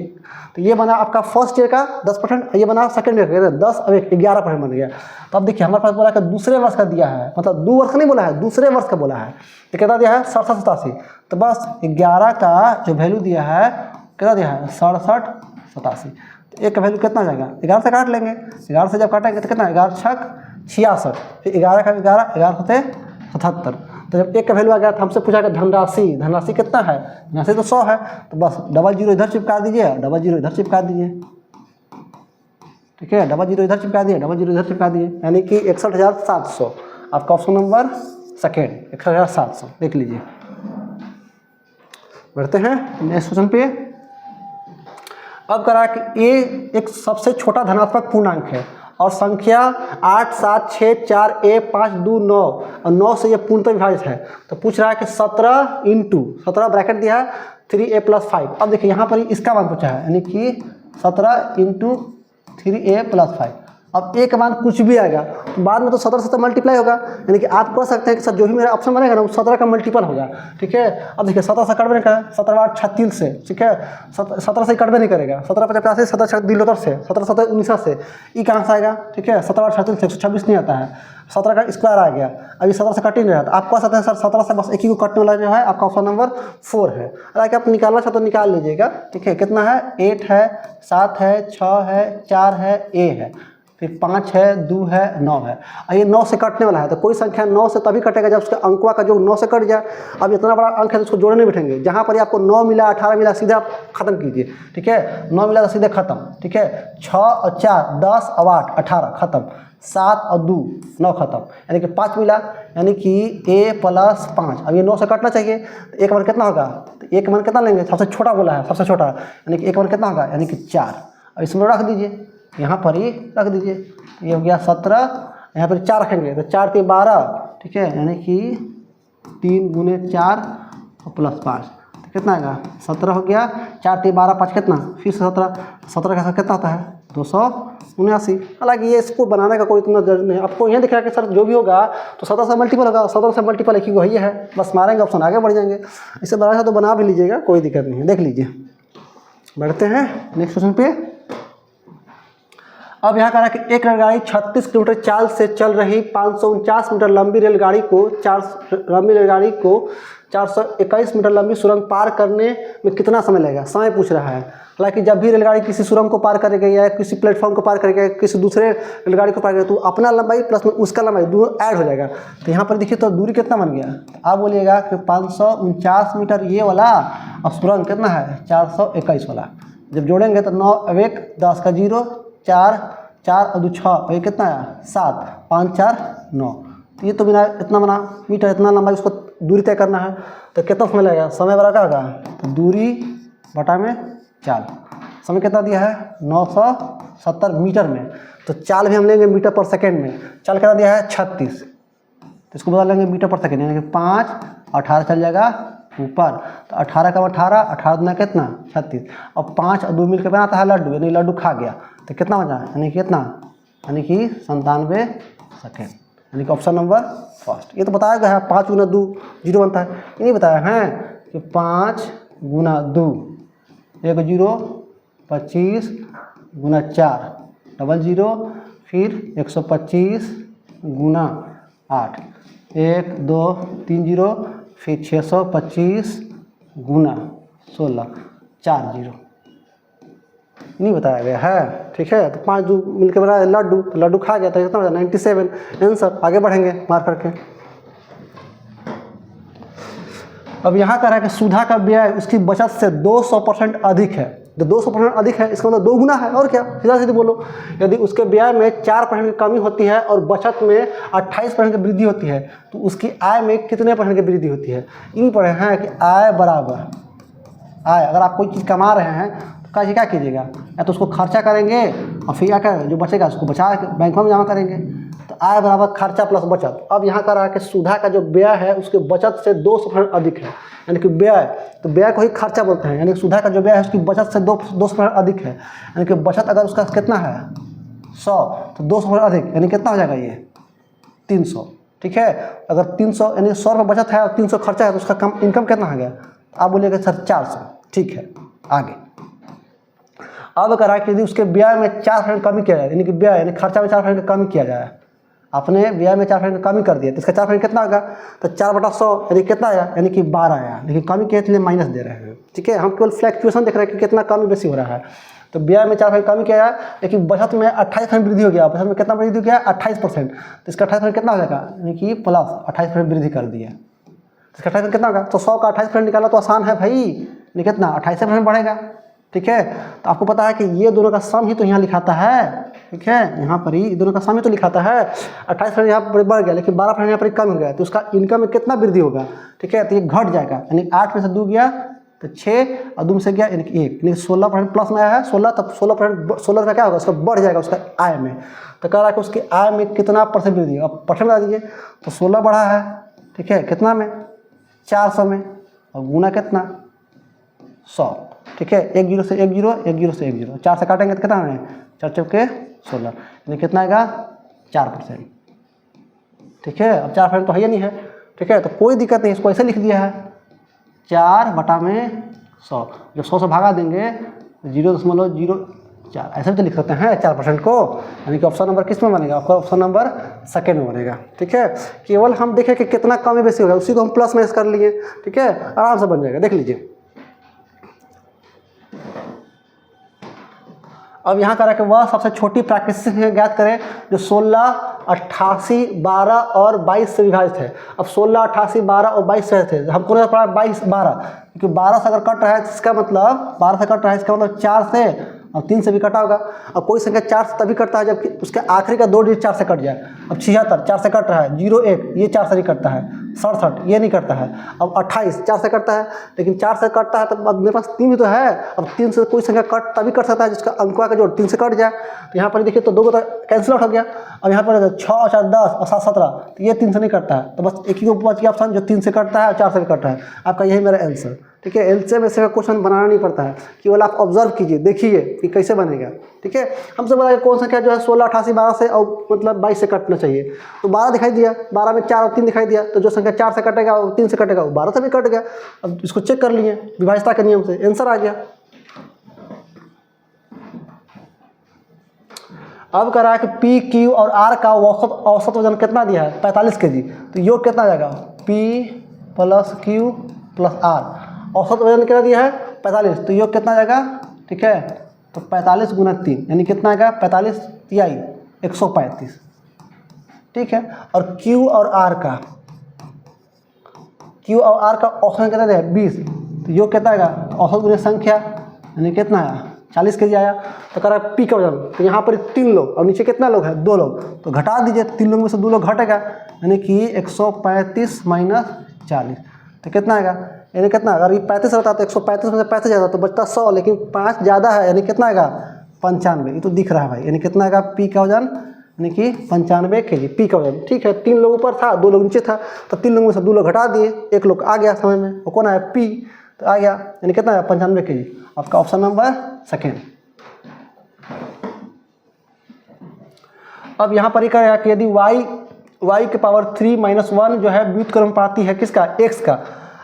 तो ये बना आपका फर्स्ट ईयर का 10%, ये बना सेकंड ईयर का 10 और 1 11% बन गया। तो अब देखिए हमारे पास बोला कि दूसरे वर्ष का दिया है, मतलब 2 वर्ष का नहीं बोला है, दूसरे वर्ष का बोला है, तो कितना दिया है 6787। तो बस 11 का जो वैल्यू दिया है कितना दिया है 6787। एक का वैल्यू कितना आ जाएगा, 11 से काट लेंगे, 11 से जब काटेंगे तो कितना 11 छक 66, फिर 11 का 11 होते 77। तो जब एक का वैल्यू आ गया तो हमसे पूछा कि धनराशि कितना है, धनराशि तो 100 है, तो बस 00 इधर चिपका दीजिए, 00 इधर चिपका दीजिए। ठीक है, 00 इधर चिपका दिए, 00 इधर चिपका दिए, यानी कि 61,700 आपका ऑप्शन नंबर सेकेंड, 61,700 देख लीजिए। बढ़ते हैं नेक्स्ट क्वेश्चन पे। अब करा कि ए एक सबसे छोटा धनात्मक पूर्णांक है और संख्या 8 7 6 4 a 5 2 9 और 9 से ये पूर्णतः विभाजित है। तो पूछ रहा है कि 17 × 17 ब्रैकेट दिया है 3a + 5। अब देखिए यहाँ पर इसका मान पूछा है, यानी कि 17 × 3a + 5। अब a का मान कुछ भी आएगा तो बाद में तो 17 से तो मल्टीप्लाई होगा, यानी कि आप कह सकते हैं कि सर जो भी मेरा ऑप्शन बनेगा ना वो 17 का मल्टीपल होगा। ठीक है, अब देखिए 17 से कटबे नहीं करेगा, 17 8 36 से, ठीक है, 17 से कटबे नहीं करेगा, 17 50 85 17 6 73 से, 17 7 19 से, ई कहाँ से आएगा। ठीक है, 17 8 36 126 नहीं आता है, 17 का स्क्वायर आ गया, अभी 17 से कट ही नहीं रहा। तो आप कह सकते हैं सर 17 से बस एक ही को कटने वाला जो है आपका ऑप्शन नंबर 4 है। अगर आप निकालना चाहते तो निकाल लीजिएगा। ठीक है, कितना है 8 है 7 है 6 है 4 है a है, फिर 5 है 2 है 9 है, और ये 9 से कटने वाला है। तो कोई संख्या 9 से तभी कटेगा जब उसका अंकुआ का जो 9 से कट जाए। अब इतना बड़ा अंक है तो उसको जोड़ने नहीं बैठेंगे, जहाँ पर आपको 9 मिला 18 मिला सीधे आप खत्म कीजिए। ठीक है, 9 मिला तो सीधे खत्म। ठीक है, 6 और 4 10 और 8 18 खत्म, 7 और 2 9 खत्म, यानी कि 5 मिला, यानी कि a + 5। अब ये 9 से कटना चाहिए, तो एक मान कितना होगा, तो एक मान कितना लेंगे, सबसे छोटा बोला है, सबसे छोटा, यानी कि एक मान कितना होगा, यानी कि 4। अब इसमें रख दीजिए, यहाँ पर ही रख दीजिए, ये हो गया 17, यहाँ पर 4 रखेंगे तो 4 × 12। ठीक है, यानी कि 3 × 4 + 5 तो कितना आएगा 17 हो गया, 4 × 12 5 कितना, फिर 17, 17 का कितना होता है 279। हालांकि ये इसको बनाने का कोई इतना जरूरी नहीं, आपको यहाँ दिख रहा है कि सर जो भी होगा तो 17 से मल्टीपल होगा, 17 से मल्टीपल एक ही वही है, बस मारेंगे ऑप्शन आगे बढ़ जाएंगे। इसे बनाना तो बना भी लीजिएगा, कोई दिक्कत नहीं है, देख लीजिए। बढ़ते हैं नेक्स्ट क्वेश्चन पे। अब यहाँ कह रहा है कि एक रेलगाड़ी 36 किलोमीटर चाल से चल रही 549 मीटर लंबी रेलगाड़ी को 421 मीटर लंबी सुरंग पार करने में कितना समय लगेगा, समय पूछ रहा है। हालांकि जब भी रेलगाड़ी किसी सुरंग को पार करेगी या किसी प्लेटफॉर्म को पार करेगी या किसी दूसरे रेलगाड़ी को पार करेगी तो अपना लंबाई प्लस में उसका लंबाई दोनों ऐड हो जाएगा। तो यहाँ पर देखिए तो दूरी कितना बन गया, आप बोलिएगा कि 549 मीटर ये वाला और सुरंग कितना है 421 वाला। जब जोड़ेंगे तो 9 और 1 10 का 0 4 4 और 2 6 और ये कितना आया 7 5 4 9। तो ये तो बिना इतना बना मीटर, इतना लंबा उसको दूरी तय करना है, तो कितना समय लगेगा, समय बड़ा क्या होगा, तो दूरी बटा में चाल। समय कितना दिया है 970 मीटर में, तो चाल भी हम लेंगे मीटर पर सेकेंड में। चाल कितना दिया है 36, तो इसको बदल लेंगे मीटर पर सेकेंड, यानी कि 5 18 चल जाएगा ऊपर, तो 18 का 18 18 दूना कितना 36, और 5 और 2 मिलकर बनाता है लड्डू, यानी लड्डू खा गया, तो कितना बचा, यानी कि कितना, यानी कि 97 सेकेंड, यानी कि ऑप्शन नंबर फर्स्ट। ये तो बताया गया है 5 × 2 0 बनता है, ये नहीं बताया है कि 5 × 2 1 0 25 × 4 00 फिर 125 × 8 1 2 3 0 फिर 625 गुना 16, 4 0 नहीं बताया गया है। ठीक है, तो 5 2 मिलकर बना लड्डू, तो लड्डू खा गया, तो कितना हो जाए 97 आंसर। आगे बढ़ेंगे मार करके। अब यहाँ कह रहा है कि सुधा का व्यय उसकी बचत से 200% अधिक है। तो 200% अधिक है, इसका मतलब 2 गुना है, और क्या, सीधा सीधे बोलो। यदि उसके व्यय में 4% की कमी होती है और बचत में 28% की वृद्धि होती है, तो उसकी आय में कितने % की वृद्धि होती है। इन पढ़े हैं कि आय बराबर आय, अगर आप कोई चीज़ कमा रहे हैं तो क्या कीजिएगा, या तो उसको खर्चा करेंगे और फिर क्या जो बचेगा उसको बचा के बैंक में जमा करेंगे। तो आय बराबर खर्चा प्लस बचत। अब यहाँ कर रहा है कि सुधा का जो व्यय है उसके बचत से 200% अधिक है, यानी कि व्यय, तो व्यय को ही खर्चा बोलते हैं, यानी कि सुधा का जो व्यय है उसकी बचत से 200% अधिक है, यानी कि बचत अगर उसका कितना है 100, तो 200% अधिक यानी कितना हो जाएगा ये 300। ठीक है, अगर 300 यानी 100 रुपये बचत है और 300 खर्चा है तो उसका कम इनकम कितना हो गया, आप बोलिएगा सर 400। ठीक है, आगे अब करा कि यदि उसके व्यय में 4% कमी किया जाए, यानी कि व्यय यानी खर्चा में 4% कमी किया जाए, आपने व्यय में 4% कमी कर दिया, तो इसका 4% कितना होगा, तो 4/100 यानी कितना आया, यानी कि 12 आया, लेकिन कमी के लिए माइनस दे रहे हैं। ठीक है, हम केवल फ्लैक्चुएशन देख रहे हैं कि कितना कमी बेसी हो रहा है। तो व्यय में 4% कमी किया जाए, लेकिन बचत में 28% वृद्धि हो गया। बचत में कितना वृद्धि हो गया 28%, तो इसका 28% कितना हो जाएगा, यानी कि प्लस 28% वृद्धि कर दिया। इसका 28% कितना होगा, तो 100 का 28% निकालना तो आसान है भाई, नहीं कितना 28% बढ़ेगा। ठीक है, तो आपको पता है कि ये दोनों का सम ही तो यहाँ लिखाता है। ठीक है, यहाँ पर ही दोनों का सम ही तो लिखाता है। 28% यहाँ पर बढ़ गया, लेकिन 12% यहाँ पर कम हो गया, तो उसका इनकम में कितना वृद्धि होगा। ठीक है, तो ये घट जाएगा, यानी 8 में से 2 गया तो 6 और 2 में से गया यानी कि 1, यानी 16% प्लस में आया है 16, तब 16% 16 का क्या होगा, उसका बढ़ जाएगा उसका आय में। तो कह रहा है कि उसकी आय में कितना % वृद्धि, अब परसेंट बता दीजिए। तो 16 बढ़ा है, ठीक है, कितना में 400 में, और गुना कितना 100। ठीक है, 1 0 से 1 0, 1 0 से 1 0, 4 से काटेंगे तो कितना है 4 चौके 16, यानी कितना आएगा 4%। ठीक है, अब 4% तो है ही नहीं है। ठीक है, तो कोई दिक्कत नहीं, इसको ऐसे लिख दिया है 4/100, जब 100 से भागा देंगे 0.04, ऐसे भी तो लिख सकते हैं 4% को, यानी कि ऑप्शन नंबर किस में बनेगा, आपका ऑप्शन नंबर सेकेंड में बनेगा। ठीक है, केवल हम देखें कि कितना कमी बेसी होगा, उसी को हम प्लस माइनस कर लिए। ठीक है, आराम से बन जाएगा, देख लीजिए। अब यहाँ कह रहा है कि वह सबसे छोटी प्राकृतिक संख्या ज्ञात करें जो 16, 88, 12 और 22 से विभाजित है। अब 16, 88, 12 और 22 से थे, हमको नहीं पड़ा 22, 12, क्योंकि 12 से अगर कट रहा है इसका मतलब 12 से कट रहा है इसका मतलब 4 से और 3 से भी कटा होगा। और कोई संख्या 4 से तभी कटता है जबकि उसके आखिरी का 2 डिजिट 4 से कट जाए। अब 76 4 से कट रहा है, 01 ये 4 से नहीं कटता है, 67 ये नहीं करता है। अब 28 4 से कटता है, लेकिन 4 से कटता है तो अब मेरे पास 3 भी तो है। अब 3 से कोई संख्या कट तभी कट सकता है जिसका अंकों का जोड़ 3 से कट जाए। तो यहाँ पर देखिए तो 2 को तो कैंसिल आउट हो गया। अब यहाँ पर 6 और 4 10 और 7 17, तो ये 3 से नहीं कटता है, तो बस एक ही बच गया ऑप्शन जो 3 से कटता है और 4 से भी कटता है। आपका यही मेरा आंसर। ठीक है, एलसीएम में से क्वेश्चन बनाना नहीं पड़ता है, केवल आप ऑब्जर्व कीजिए, देखिए कि कैसे बनेगा। ठीक है, हमसे बोला कौन संख्या जो है 16, 88, 12 से और मतलब 22 से कटना चाहिए, तो 12 दिखाई दिया, 12 में 4 और 3 दिखाई दिया, तो जो संख्या 4 से कटेगा और 3 से कटेगा वो 12 से भी कट गया। अब इसको चेक कर लिए विभाज्यता के नियम से, आंसर आ गया। अब कह रहा है कि पी क्यू और आर का औसत वजन कितना दिया है 45 kg, तो योग कितना आ जाएगा P plus Q plus R. औसत वजन कितना दिया है 45, तो योग कितना आ जाएगा। ठीक है, तो 45 गुना 3 यानी कितना आएगा 45 तिहाई 135। ठीक है, और क्यू और आर का औसत कितना दिया है 20, तो योग कितना आएगा, तो औसत गुना संख्या यानी कितना आया 40 kg आया। तो कह रहा है पी का वजन, तो यहाँ पर 3 लोग और नीचे कितना लोग है 2 लोग, तो घटा दीजिए, 3 लोग में से 2 लोग घटेगा, यानी कि 135 माइनस 40, तो कितना आएगा, यानी कितना, अगर ये 35 रहता तो 135 में से 35 जाता तो बचता 100, लेकिन 5 ज़्यादा है, यानी कितना आएगा 95। ये तो दिख रहा है भाई, यानी कितना आएगा पी का वजन, यानी कि 95 kg पी का वजन। ठीक है, 3 लोग ऊपर था 2 लोग नीचे था, तो 3 लोगों में से 2 लोग घटा दिए, 1 लोग आ गया समय में, वो कौन आया पी, तो आ गया, यानी कितना आया 95 kg। आपका ऑप्शन नंबर सेकेंड। अब यहाँ पर ही करेगा कि यदि y के पावर 3 - 1 जो है व्युत्क्रमानुपाती है किसका, x का,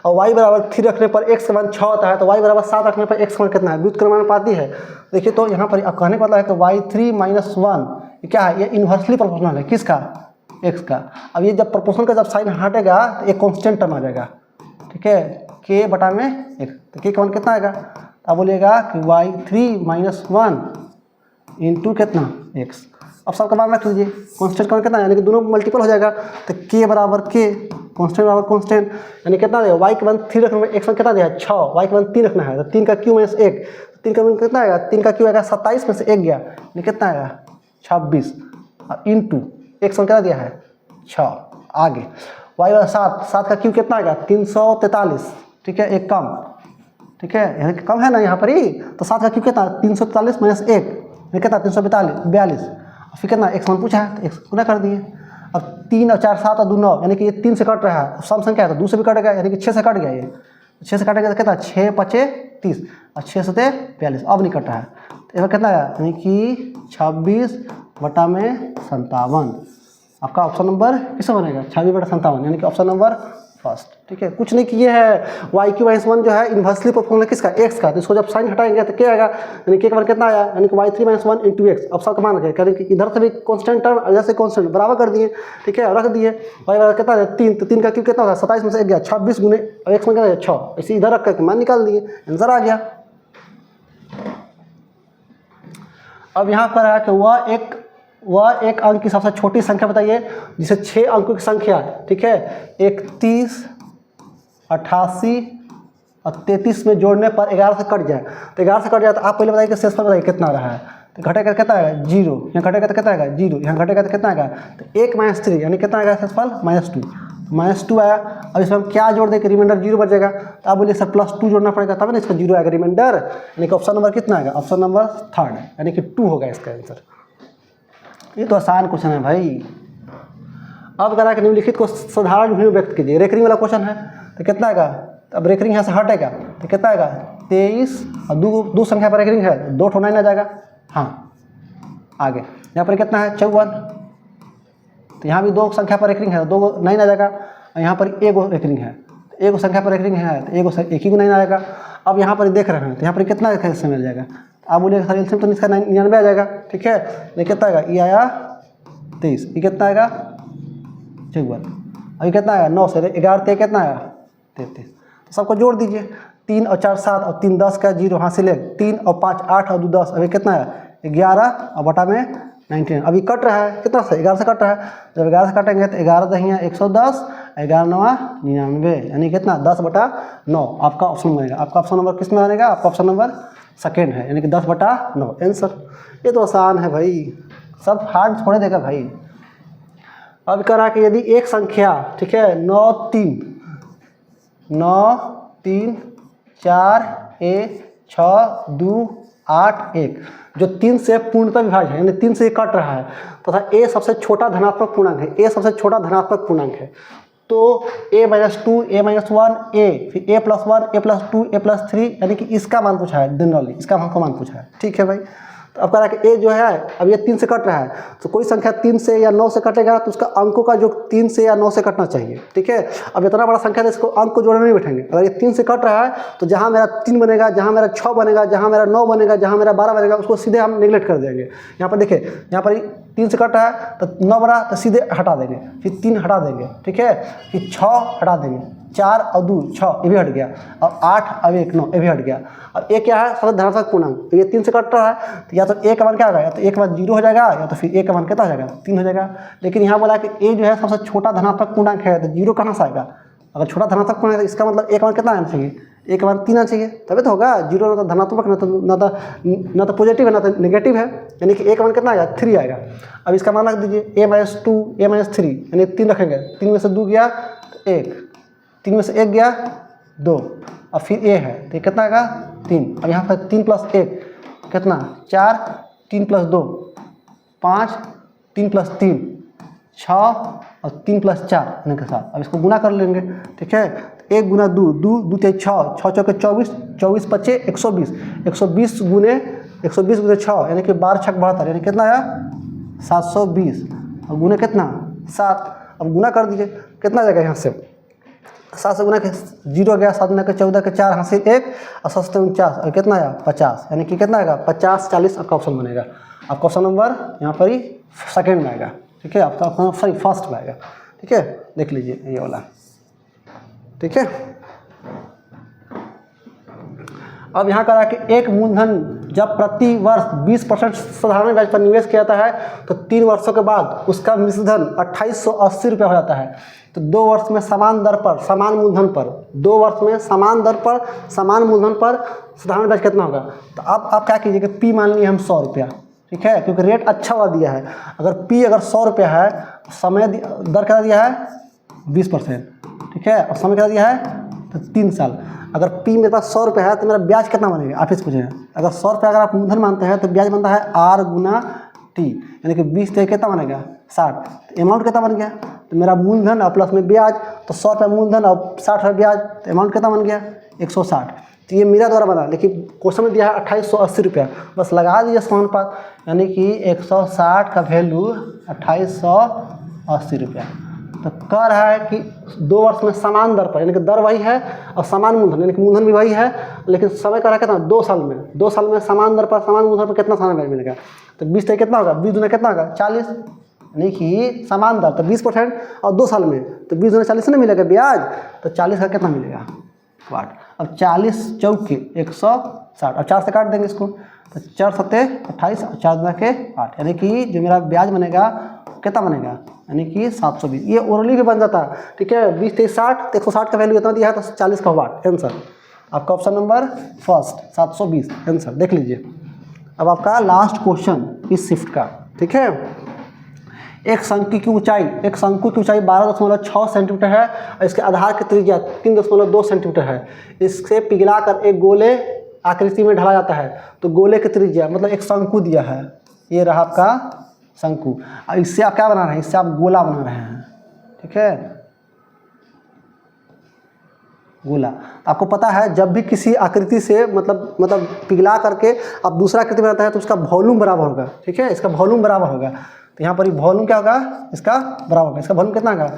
और y बराबर 3 रखने पर x का मान 6 होता है, तो y बराबर 7 रखने पर x का मान कितना है, व्युत्क्रमानुपाती है। देखिए तो यहाँ पर अब कहने का मतलब है कि y3 - 1 ये क्या है, ये इन्वर्सली प्रोपोर्शनल है किसका, x का। अब ये जब प्रोपोर्शनल का जब साइन हटेगा तो एक कांस्टेंट टर्म आ जाएगा। ठीक है, k बटा में x, तो k का मान कितना आएगा? अब बोलिएगा कि y3 माइनस 1 इंटू कितना x। अब सबका मान रख लीजिए, कॉन्स्टेंट का मान कितना है, यानी कि दोनों मल्टीपल हो जाएगा, तो k बराबर k, कॉन्स्टेंट बराबर कॉन्स्टेंट, यानी कितना देगा, y के मान 3 रखना है, x मान कितना दिया है 6, y के मान 3 रखना है, तो 3 का क्यू माइनस 1, 3 का मान कितना आएगा, 3 का क्यू आएगा 27 में से 1 गया, यानी कितना आएगा 26 इंटू x मान कितना दिया है 6। आगे y वाला 7, 7 का क्यू कितना आएगा 343, ठीक है, एक कम, ठीक है, यहाँ कम है ना यहाँ पर ही, तो 7 का क्यू कितना 343 माइनस 1, यानी कितना 342, फिर कितना x मान पूछा है तो x गुना कर दिए। अब 3 और 4 7 और 2 9, यानी कि ये 3 से कट रहा है, सम संख्या है तो 2 से भी कटेगा, यानी कि 6 से कट गया, ये 6 से कटेगा तो कितना 6 5 30 और 6 से 42, अब नहीं कट रहा है, तो कितना आया, यानी कि 26 बटा में 57। आपका ऑप्शन नंबर किसमें बनेगा 26 बटा 57, यानी कि ऑप्शन नंबर फर्स्ट, ठीक है। कुछ नहीं किए है, वाई क्यू माइनस 1 जो है इन्वर्सली प्रोपोर्शनल किसका x का, तो इसको जब साइन हटाएंगे तो क्या आएगा, यानी k का मान कितना आया, यानी कि y3 माइनस 1 इंटू एक्स। अब सबका मान रखें, यानी कि इधर से भी कॉन्स्टेंट टर्म इधर से कॉन्स्टेंट बराबर कर दिए, ठीक है, रख दिए। y बराबर कितना है 3, तो 3 का क्यू कितना होगा 27 में से 1 गया 26 गुने x में कितना है 6, इसी इधर रख करके मान निकाल दिए, आंसर आ गया। अब यहाँ पर है कि वह एक अंक की सबसे छोटी संख्या बताइए जिसे 6 अंकों की संख्या है, ठीक है, 31 88 और 33 में जोड़ने पर 11 से कट जाए, तो 11 से कट जाए तो आप पहले बताइए कि शेषफल बताइए कितना रहा है, तो घटेगा कितना आएगा 0, यहाँ घटेगा तो कितना आएगा 0, यहाँ घटेगा तो कितना आएगा, तो 1 माइनस 3, यानी कितना आएगा शेषफल -2 आया। अब इसमें हम क्या जोड़ दें कि रिमाइंडर 0 बच जाएगा, तो आप बोलिए सर +2 जोड़ना पड़ेगा तब ना इसका 0 आएगा रिमाइंडर, यानी कि ऑप्शन नंबर कितना आएगा, ऑप्शन नंबर 3 है, यानी कि 2 होगा इसका आंसर। ये तो आसान क्वेश्चन है भाई। अब करा कि निम्नलिखित को साधारण भी व्यक्त कीजिए, रेकरिंग वाला क्वेश्चन है, तो कितना आएगा, अब रेकरिंग यहाँ से हटेगा तो कितना आएगा 23 और दो संख्या पर रेकरिंग है 2 ठो 9 आ जाएगा। हाँ आगे यहाँ पर कितना है 54, तो यहाँ भी 2 संख्या पर रेकरिंग है 2 9 आ जाएगा, और यहाँ पर एगो रेकरिंग है, एगो संख्या पर रेकरिंग है तो एगो एक ही को 9 आएगा। अब यहाँ पर देख रहे हैं तो यहाँ पर कितना से मिल जाएगा, आप बोलिए सर एलसीएम तो इसका 99 आ जाएगा, ठीक है, ये कितना आएगा, ये आया 23, ये कितना आएगा 54, अभी कितना आएगा 9 से 11 ते कितना आया 33, तो सबको जोड़ दीजिए, 3 और 4 7 और 3 10 का 0 हासिल है, 3 और 5 8 और 2 10, अभी कितना आया 11 और बटा में 19, अभी कट रहा है कितना से 11 से कट रहा है, जब 11 से कटेंगे तो 11 दहिया 110, 11 9 99, यानी कितना 10 बटा 9 आपका ऑप्शन बनेगा। आपका ऑप्शन नंबर किस में बनेगा, आपका ऑप्शन नंबर सेकेंड है, यानी कि 10 बटा 9 आंसर। ये तो आसान है भाई, सब हार्ड थोड़े देगा भाई। अब करा कि यदि एक संख्या, ठीक है, 9 3 4 1 6 2 8 1 जो 3 से पूर्णतः विभाज्य है, यानी 3 से कट रहा है, तथा a सबसे छोटा धनात्मक पूर्णांक है, a सबसे छोटा धनात्मक पूर्णांक है, तो a - 2 a - 1 a, फिर a + 1 a + 2 a + 3, यानी कि इसका मान पूछा है, जनरली इसका मान पूछा है, ठीक है भाई। तो अब कह रहा है कि a जो है अब ये 3 से कट रहा है, तो कोई संख्या 3 से या 9 से कटेगा तो उसका अंकों का जो 3 से या 9 से कटना चाहिए, ठीक है। अब इतना बड़ा संख्या है इसको अंक को जोड़ने नहीं बैठेंगे, अगर ये 3 से कट रहा है तो जहाँ मेरा 3 बनेगा, जहाँ मेरा 6 बनेगा, जहाँ मेरा 9 बनेगा, जहाँ मेरा 12 बनेगा, उसको सीधे हम नेगलेक्ट कर देंगे। यहाँ पर देखिए, यहाँ पर 3 से कट रहा है तो 9 बना तो सीधे हटा देंगे, फिर 3 हटा देंगे, ठीक है, फिर 6 हटा देंगे, 4 और 2 6 ये भी हट गया, और 8 और 1 9 ये भी हट गया। अब a क्या है सबसे धनात्मक पूर्णांक, तो ये 3 से कट रहा है तो या तो a का मान क्या होगा, या तो a का मान 0 हो जाएगा, या तो फिर a का मान कितना हो जाएगा 3 हो जाएगा। लेकिन यहाँ बोला कि a जो है सबसे छोटा धनात्मक पूर्णांक है, तो 0 कहाँ से आएगा, अगर छोटा धनात्मक पूर्णांक है तो इसका मतलब a का मान कितना आना चाहिए, a का मान 3 आना चाहिए, तभी तो होगा। 0 ना तो धनात्मक ना तो पॉजिटिव है ना तो नेगेटिव है, यानी कि a का मान कितना आएगा 3 आएगा। अब इसका मान रख दीजिए a - 2 a - 3, यानी 3 रखेंगे, 3 में से 2 गया 1, 3 में से 1 गया 2, और फिर a है तो कितना आएगा 3। अब यहाँ पर 3 + 1 कितना 4, 3 + 2 5, 3 + 3 6 और 3 + 4 इनके साथ। अब इसको गुना कर लेंगे, ठीक है, 1 गुना 2 2 2 3 6 6 चौके 24 24 5 120 120 गुने 6, यानी कि 12 6 72, यानी कितना आया 720, और गुने कितना 7। अब गुना कर दीजिए, कितना जाएगा यहाँ से 7 से गुना के 0 गया, 7 गुना के 14 के 4 हासिल 1, और 7 से 49, और कितना आया 50, यानी कि कितना आएगा 50 40 आपका ऑप्शन बनेगा। आपका ऑप्शन नंबर यहाँ पर ही सेकेंड में आएगा, ठीक है, आपका सॉरी फर्स्ट में आएगा, ठीक है, देख लीजिए ये वाला, ठीक है। अब यहाँ कह रहा है कि एक मूलधन जब प्रति वर्ष 20% साधारण ब्याज पर निवेश किया जाता है तो 3 वर्षों के बाद उसका मिश्र धन 2880 रुपये हो जाता है। तो 2 वर्ष में समान दर पर समान मूलधन पर 2 वर्ष में समान दर पर समान मूलधन पर साधारण ब्याज कितना होगा। तो अब आप क्या कीजिए कि पी मान लिए हम 100 रुपया, ठीक है, क्योंकि रेट अच्छा वाला दिया है। अगर पी अगर 100 रुपया है, समय दर क्या दिया है 20%, ठीक है, और समय क्या दिया है तो 3 साल। अगर पी मेरे पास 100 रुपये है तो मेरा ब्याज कितना बनेगा आप इस पूछे। अगर 100 रुपये अगर आप मूलधन मानते हैं तो ब्याज बनता है आर गुना टी, यानी कि 20 से कितना बनेगा 60। अमाउंट कितना बन गया तो मेरा मूलधन और प्लस में ब्याज, तो 100 रुपये मूलधन और 60 रुपये ब्याज, तो अमाउंट कितना बन गया 160। तो ये मेरा द्वारा बना, लेकिन क्वेश्चन में दिया है 2880 रुपया, बस लगा दीजिए समानुपात, यानी कि 160 का वैल्यू 2880 रुपया। तो कह रहा है कि 2 वर्ष में समान दर पर, यानी कि दर वही है और समान मूलधन, यानी कि मूलधन भी वही है, लेकिन समय कह रहा है कितना 2 साल में, 2 साल में समान दर पर समान मूलधन पर कितना सामान ब्याज मिलेगा। तो 20 तक कितना होगा, 20 दूना कितना होगा 40, यानी कि समान दर तो 20% और 2 साल में, तो 20 दूना 40 से नहीं मिलेगा ब्याज, तो 40 का कितना मिलेगा 8। अब 40 चौके 160, अब 4 से काट देंगे इसको, तो 4 सत्ते 28 और 4 दूना के 8, यानी कि जो मेरा ब्याज बनेगा कितना बनेगा, यानी कि 720। ये ओरली भी बन जाता है, ठीक है। 20 23 60, 160 का वैल्यू इतना दिया है तो 40 का 8 आंसर आपका ऑप्शन नंबर फर्स्ट 720 आंसर देख लीजिए। अब आपका लास्ट क्वेश्चन इस शिफ्ट का, ठीक है। एक शंकु की ऊंचाई 12.6 सेंटीमीटर है और इसके आधार की त्रिज्या 3.2 सेंटीमीटर है। इससे पिघलाकर एक गोले आकृति में ढला जाता है। तो गोले की त्रिज्या मतलब एक शंकु दिया है, ये रहा आपका शंकु, और इससे आप क्या बना रहे हैं, इससे आप गोला बना रहे हैं, ठीक है, गोला। आपको पता है जब भी किसी आकृति से मतलब पिघला करके आप दूसरा आकृति बनाता है तो उसका वॉल्यूम बराबर होगा, ठीक है, इसका वॉल्यूम बराबर होगा। तो यहाँ पर ये वॉल्यूम क्या होगा, इसका बराबर होगा। इसका वॉल्यूम कितना होगा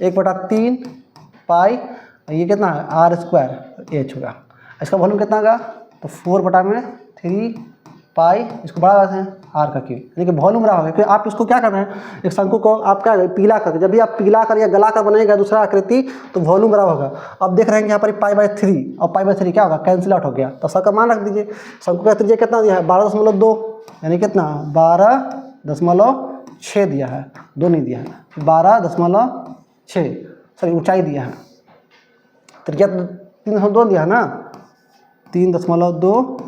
1/3 पाई, ये कितना है r² h होगा। इसका वॉल्यूम कितना होगा तो 4/3 पाई, इसको बढ़ा देते हैं r का क्यूब, यानी कि वॉल्यूम बराबर है। क्योंकि आप इसको क्या कर रहे हैं, एक शंकु को आप क्या पिघला कर, जब भी आप पिघला कर या गला कर बनाएगा दूसरा आकृति तो वॉल्यूम बराबर होगा। अब देख रहे हैं कि यहाँ पर π/3 और π/3 क्या होगा कैंसिल आउट हो गया। तो सबका मान रख दीजिए। शंकु का त्रिज्या कितना दिया है 12.2, यानी कितना 12.6 दिया है, 2 नहीं दिया है, 12.6 सॉरी ऊंचाई दिया है। त्रिज्या 3.2 दिया है ना, 3.2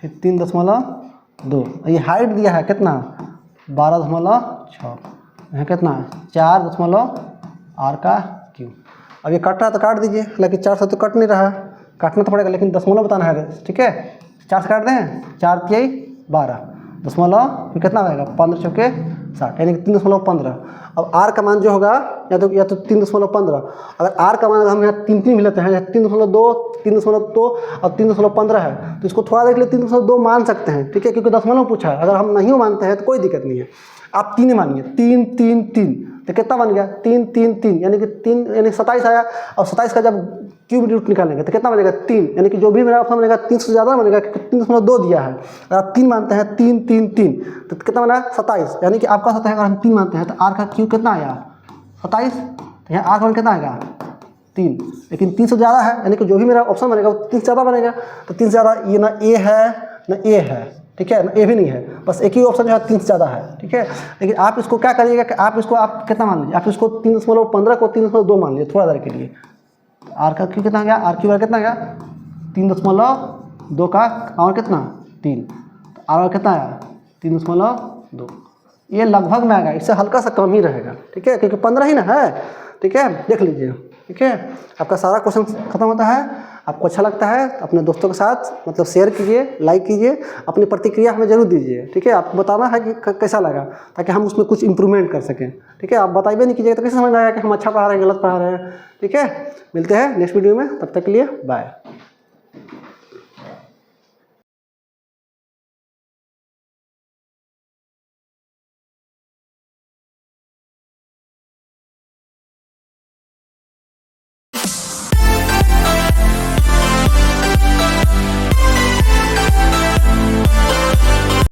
फिर 3.2, ये हाइट दिया है कितना 12.6, यहाँ कितना 4 का क्यूब। अब ये कट रहा है तो काट दीजिए, लेकिन 4 से तो कट नहीं रहा है, काटना तो पड़ेगा, लेकिन दशमलव बताना है, ठीक है। 4 से काट दें, 4 × 12 दशमलव, फिर कितना आएगा 15 चौके 60, यानी कि 3.15। अब r का मान जो होगा या तो 3.15, अगर r का मान हम यहाँ 3 भी लेते हैं, 3.2 और 3.15 है, तो इसको थोड़ा देर के लिए 3.2 मान सकते हैं, ठीक है, क्योंकि दशमलव पूछा है। अगर हम नहीं मानते हैं तो कोई दिक्कत नहीं है, आप 3 मानिए, 3 3 3, तो कितना बन गया 3 3 3, यानी कि 3 यानी 27 आया। और 27 का जब क्यूब रूट निकालेंगे तो कितना बनेगा 3, यानी कि जो भी मेरा ऑप्शन बनेगा 3 से ज़्यादा बनेगा, क्योंकि 3.2 दिया है। अगर आप 3 मानते हैं 3 3 3, तो कितना बना 27, यानी कि आपका होता है अगर हम 3 मानते हैं तो r का क्यूब कितना आया 27, तो यहाँ r का मान कितना आएगा 3, लेकिन 3 से ज़्यादा है, यानी कि जो भी मेरा ऑप्शन बनेगा वो 3 से ज़्यादा बनेगा। तो 3 से ज़्यादा ये ना a है ना a है, ठीक है, ना a भी नहीं है, बस एक ही ऑप्शन जो है 3 से ज़्यादा है, ठीक है। लेकिन आप इसको क्या करिएगा कि आप इसको आप कितना मान लीजिए, आप इसको 3.15 को 3.2 मान लीजिए थोड़ा देर के लिए। r का क्यू कितना गया, r क्यू कितना गया 3.2 का और कितना 3, तो r कितना आया 3.2, ये लगभग में आएगा, इससे हल्का सा कम ही रहेगा, ठीक है, क्योंकि 15 ही ना है, ठीक है, देख लीजिए, ठीक है। आपका सारा क्वेश्चन खत्म होता है। आपको अच्छा लगता है तो अपने दोस्तों के साथ मतलब शेयर कीजिए, लाइक कीजिए, अपनी प्रतिक्रिया हमें जरूर दीजिए, ठीक है। आपको बताना है कि कैसा लगा, ताकि हम उसमें कुछ इंप्रूवमेंट कर सकें, ठीक है। आप बताइए नहीं कीजिएगा तो कैसे समझ में आएगा कि हम अच्छा पढ़ा रहे हैं गलत पढ़ा रहे हैं, ठीक है। मिलते हैं नेक्स्ट वीडियो में, तब तक के लिए बाय।